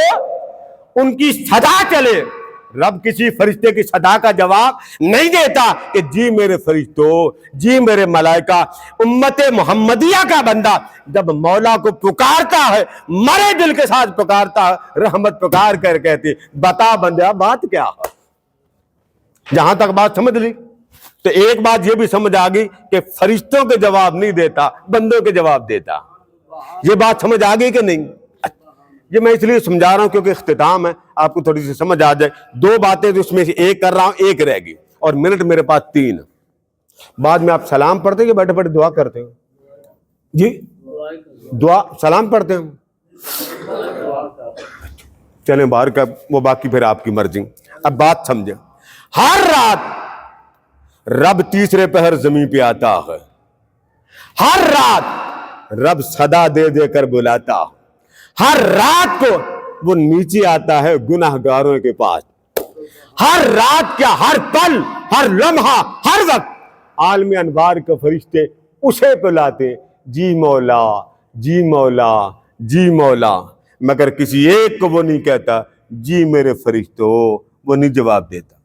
ان کی صدا چلے، رب کسی فرشتے کی صدا کا جواب نہیں دیتا کہ جی میرے فرشتوں، جی میرے ملائکہ. امت محمدیہ کا بندہ جب مولا کو پکارتا ہے، مرے دل کے ساتھ پکارتا ہے، رحمت پکار کر کہتی بتا بندہ بات کیا ہے. جہاں تک بات سمجھ لی تو ایک بات یہ بھی سمجھ آ گئی کہ فرشتوں کے جواب نہیں دیتا، بندوں کے جواب دیتا. یہ بات سمجھ آ گئی کہ نہیں؟ یہ میں اس لیے سمجھا رہا ہوں کیونکہ اختتام ہے، آپ کو تھوڑی سی سمجھ آ جائے. دو باتیں تو اس میں سے ایک کر رہا ہوں، ایک رہ گئی، اور منٹ میرے پاس 3. بعد میں آپ سلام پڑھتے ہیں کہ بیٹھے بیٹھے دعا کرتے ہو؟ جی دعا سلام پڑھتے ہیں. چلیں باہر کا وہ باقی پھر آپ کی مرضی. اب بات سمجھیں. ہر رات رب تیسرے پہر زمین پہ آتا ہے. ہر رات رب صدا دے دے کر بلاتا ہے. ہر رات کو وہ نیچے آتا ہے گناہ گاروں کے پاس. ہر رات کیا، ہر پل، ہر لمحہ، ہر وقت عالم انوار کے فرشتے اسے بلاتے جی مولا، جی مولا، جی مولا. مگر کسی ایک کو وہ نہیں کہتا جی میرے فرشتوں، وہ نہیں جواب دیتا.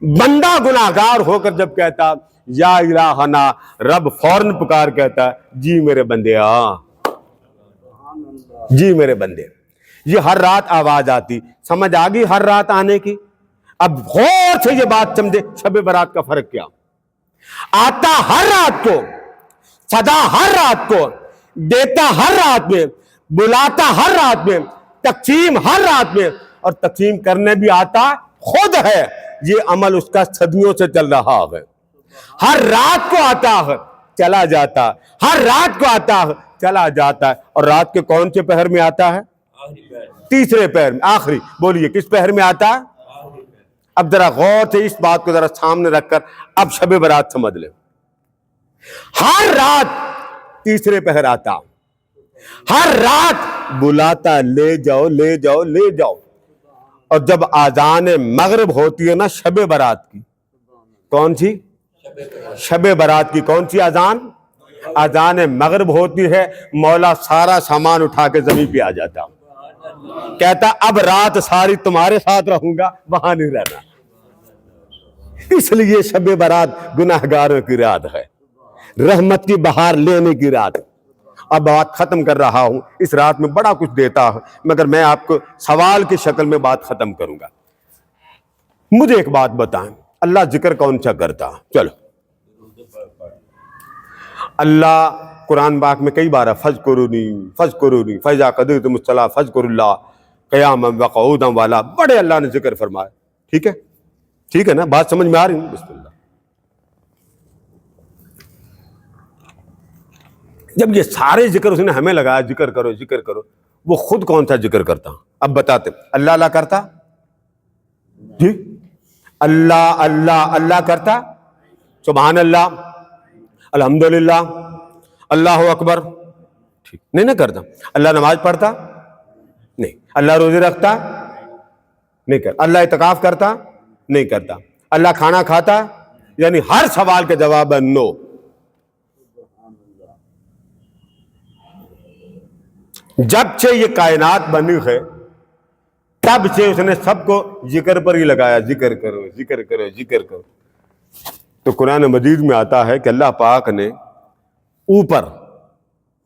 بندہ گناہ گار ہو کر جب کہتا یا الہنا، رب فوراً پکار کہتا جی میرے بندے آ، جی میرے بندے. یہ ہر رات آواز آتی. سمجھ آ گئی ہر رات آنے کی؟ اب غور سے یہ بات سمجھے شب برات کا فرق کیا. آتا ہر رات کو، صدا ہر رات کو، دیتا ہر رات میں، بلاتا ہر رات میں، تقسیم ہر رات میں، اور تقسیم کرنے بھی آتا خود ہے. یہ عمل اس کا صدیوں سے چل رہا ہے. ہر رات کو آتا ہے، چلا جاتا، ہر رات کو آتا ہے، چلا جاتا ہے. اور رات کے کون سے پہر میں آتا ہے؟ تیسرے پہر میں، آخری. بولیے کس پہر میں آتا ہے؟ اب ذرا غور سے اس بات کو ذرا سامنے رکھ کر اب شب برات سمجھ لیں. ہر رات تیسرے پہر آتا، ہر رات بلاتا لے جاؤ لے جاؤ لے جاؤ. اور جب آذان مغرب ہوتی ہے نا شب برات کی، کون سی؟ شب برات کی کون سی اذان؟ اذان مغرب ہوتی ہے. مولا سارا سامان اٹھا کے زمین پہ آ جاتا، کہتا اب رات ساری تمہارے ساتھ رہوں گا، وہاں نہیں رہنا. اس لیے شب برات گناہ گاروں کی رات ہے، رحمت کی بہار لینے کی رات. اب بات ختم کر رہا ہوں. اس رات میں بڑا کچھ دیتا ہے، مگر میں آپ کو سوال کی شکل میں بات ختم کروں گا. مجھے ایک بات بتائیں، اللہ ذکر کون سا کرتا؟ چلو، اللہ قرآن پاک میں کئی بار فذکرونی فذکرونی فاذا قضیتم الصلاۃ فاذکروا اللہ قیاما وقعودا والا، بڑے اللہ نے ذکر فرمایا. ٹھیک ہے، ٹھیک ہے نا؟ بات سمجھ میں آ رہی ہے؟ بسم اللہ. جب یہ سارے ذکر اس نے ہمیں لگایا ذکر کرو ذکر کرو، وہ خود کون سا ذکر کرتا؟ اب بتاتے. اللہ اللہ کرتا؟ جی اللہ اللہ اللہ کرتا؟ سبحان اللہ، الحمدللہ، اللہ اکبر، ٹھیک نہیں نہ کرتا. اللہ نماز پڑھتا؟ نہیں. اللہ روزے رکھتا؟ نہیں کرتا. اللہ اعتکاف کرتا؟ نہیں کرتا. اللہ کھانا کھاتا؟ یعنی ہر سوال کا جواب ہے نو. جب سے یہ کائنات بنی ہے تب سے اس نے سب کو ذکر پر ہی لگایا، ذکر کرو ذکر کرو ذکر کرو. تو قرآن مجید میں آتا ہے کہ اللہ پاک نے اوپر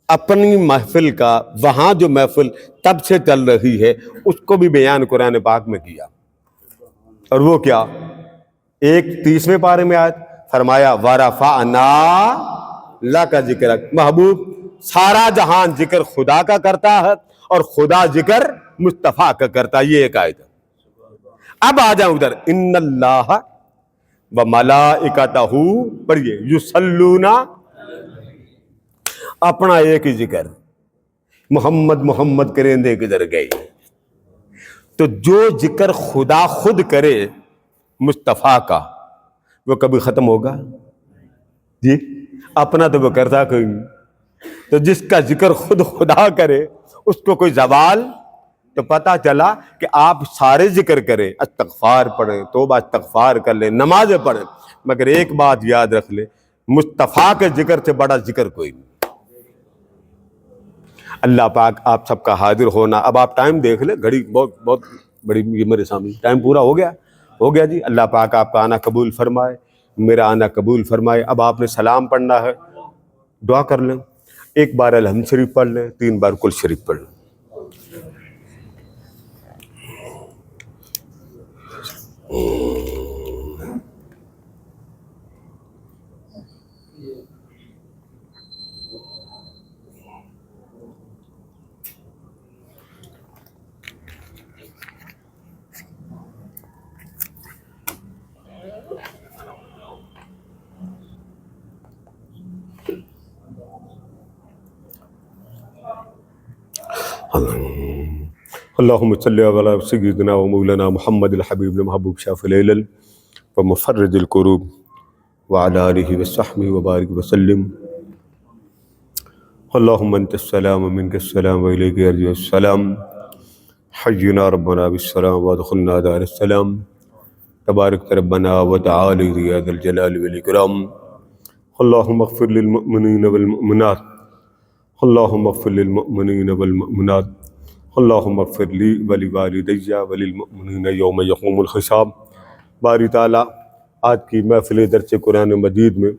اپنی محفل کا، وہاں جو محفل تب سے چل رہی ہے اس کو بھی بیان قرآن پاک میں کیا. اور وہ کیا؟ 30ویں پارے میں آیت فرمایا وَرَفَعْنَا لَكَ ذِكْرَكَ. محبوب سارا جہان ذکر خدا کا کرتا ہے اور خدا ذکر مصطفیٰ کا کرتا ہے. یہ ایک آیت ہے. اب آ جاؤں ادھر. ان اللہ وملائکتہ، پڑھیے، یصلون، اپنا ایک ہی ذکر محمد محمد کریں کدھر گئی. تو جو ذکر خدا خود کرے مصطفیٰ کا، وہ کبھی ختم ہوگا؟ جی اپنا تو وہ کرتا کوئی نہیں. تو جس کا ذکر خود خدا کرے اس کو کوئی زوال؟ تو پتہ چلا کہ آپ سارے ذکر کریں، استغفار پڑھیں، توبہ استغفار کر لیں، نمازیں پڑھیں، مگر ایک بات یاد رکھ لیں، مصطفیٰ کے ذکر سے بڑا ذکر کوئی نہیں. اللہ پاک آپ سب کا حاضر ہونا. اب آپ ٹائم دیکھ لیں، گھڑی بہت بڑی یہ میرے سامنے، ٹائم پورا ہو گیا جی. اللہ پاک آپ کا آنا قبول فرمائے، میرا آنا قبول فرمائے. اب آپ نے سلام پڑھنا ہے، دعا کر لیں. ایک بار الحمد شریف پڑھ لیں، 3 بار کل شریف پڑھ لیں. اللہم صلی علی سیدنا و مولانا محمد الحبیب المحبوب شافی العلل و مفرج الکروب وعلی آلہ وصحبہ وبارک وسلم. اللہم انت السلام و منک السلام و الیک یرجع السلام. حینا ربنا بالسلام وادخلنا دار السلام. تبارک ربنا وتعالی ذی ذی الجلال والاکرام. اللہم اغفر للمؤمنین والمؤمنات. اللہم اغفر للمؤمنین والمؤمنات. اللہم اغفر لی ولوالدی وللمؤمنین یوم یقوم الحساب. باری تعالیٰ آج کی محفل درس قرآن مجید میں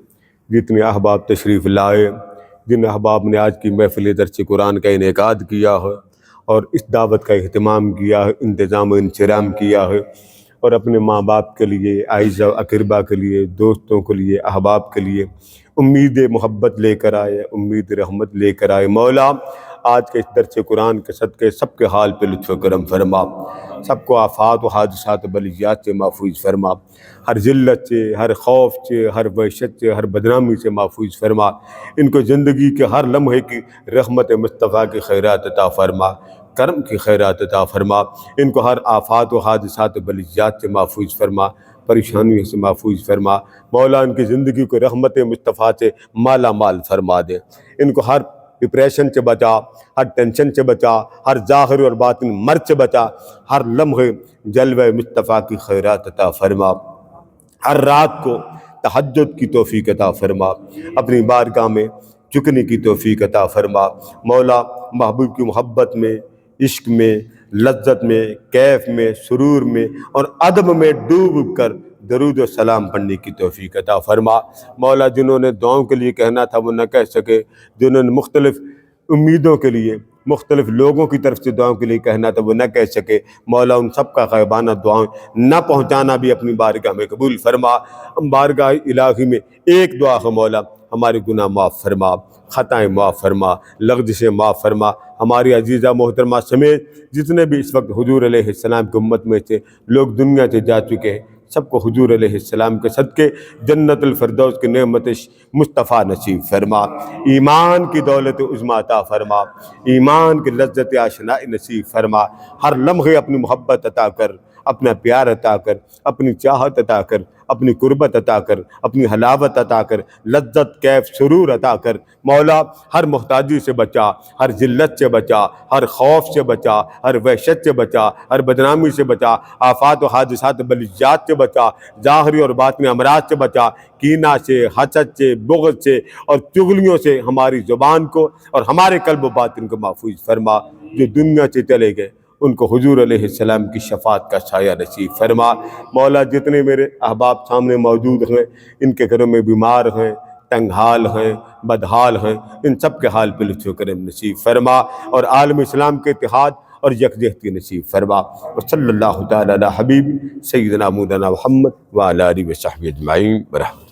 جتنے احباب تشریف لائے، جن احباب نے آج کی محفل درس قرآن کا انعقاد کیا ہے اور اس دعوت کا اہتمام کیا ہے، انتظام و انصرام کیا ہے، اور اپنے ماں باپ کے لیے، اعزا و اقربا کے لیے، دوستوں کے لیے، احباب کے لیے امید محبت لے کر آئے، امید رحمت لے کر آئے. مولا آج کے اس درس قرآن کے صدقے سب کے حال پہ لطف و کرم فرما، سب کو آفات و حادثات و بلیات سے محفوظ فرما، ہر ذلت سے، ہر خوف سے، ہر وحشت سے، ہر بدنامی سے محفوظ فرما. ان کو زندگی کے ہر لمحے کی رحمت مصطفیٰ کی خیرات عطا فرما، کرم کی خیرات عطا فرما. ان کو ہر آفات و حادثات و بلیات سے محفوظ فرما، پریشانیوں سے محفوظ فرما. مولا ان کی زندگی کو رحمت مصطفیٰ سے مالا مال فرما دے. ان کو ہر ڈپریشن سے بچا، ہر ٹینشن سے بچا، ہر ظاہر اور باطن مرض سے بچا. ہر لمحے جلوہ مصطفیٰ کی خیرات عطا فرما. ہر رات کو تہجد کی توفیق عطا فرما، اپنی بارگاہ میں جھکنے کی توفیق عطا فرما. مولا محبوب کی محبت میں، عشق میں، لذت میں، کیف میں، سرور میں اور ادب میں ڈوب کر درود و سلام پڑھنے کی توفیق عطا فرما. مولا جنہوں نے دعاؤں کے لیے کہنا تھا وہ نہ کہہ سکے، جنہوں نے مختلف امیدوں کے لیے، مختلف لوگوں کی طرف سے دعاؤں کے لیے کہنا تھا وہ نہ کہہ سکے، مولا ان سب کا غائبانہ دعائیں نہ پہنچانا بھی اپنی بارگاہ میں قبول فرما. بارگاہ الہی میں ایک دعا ہے مولا، ہمارے گناہ معاف فرما، خطائیں معاف فرما، لغزشیں معاف فرما. ہماری عزیزہ محترمہ سمیت جتنے بھی اس وقت حضور علیہ السلام کی امت میں سے لوگ دنیا سے جا چکے ہیں، سب کو حضور علیہ السلام کے صدقے جنت الفردوس کی نعمت مصطفیٰ نصیب فرما. ایمان کی دولت عظمیٰ عطا فرما، ایمان کی لذت آشنائی نصیب فرما. ہر لمحے اپنی محبت عطا کر، اپنا پیار عطا کر، اپنی چاہت عطا کر، اپنی قربت عطا کر، اپنی حلاوت عطا کر، لذت کیف سرور عطا کر. مولا ہر محتاجی سے بچا، ہر ذلت سے بچا، ہر خوف سے بچا، ہر وحشت سے بچا، ہر بدنامی سے بچا، آفات و حادثات بلیات سے بچا، ظاہری اور باطنی امراض سے بچا، کینہ سے، حسد سے، بغض سے اور چغلیوں سے ہماری زبان کو اور ہمارے قلب و باطن کو محفوظ فرما. جو دنیا سے چلے گئے ان کو حضور علیہ السلام کی شفاعت کا سایہ نصیب فرما. مولا جتنے میرے احباب سامنے موجود ہیں، ان کے گھروں میں بیمار ہیں، تنگ حال ہیں، بدحال ہیں، ان سب کے حال پہ لطف و کرم نصیب فرما اور عالم اسلام کے اتحاد اور یکجہتی نصیب فرما. وصلی اللہ تعالی علی حبیب سیدنا مولانا محمد وعلی آلہ وصحبہ اجمعین برحمتہ.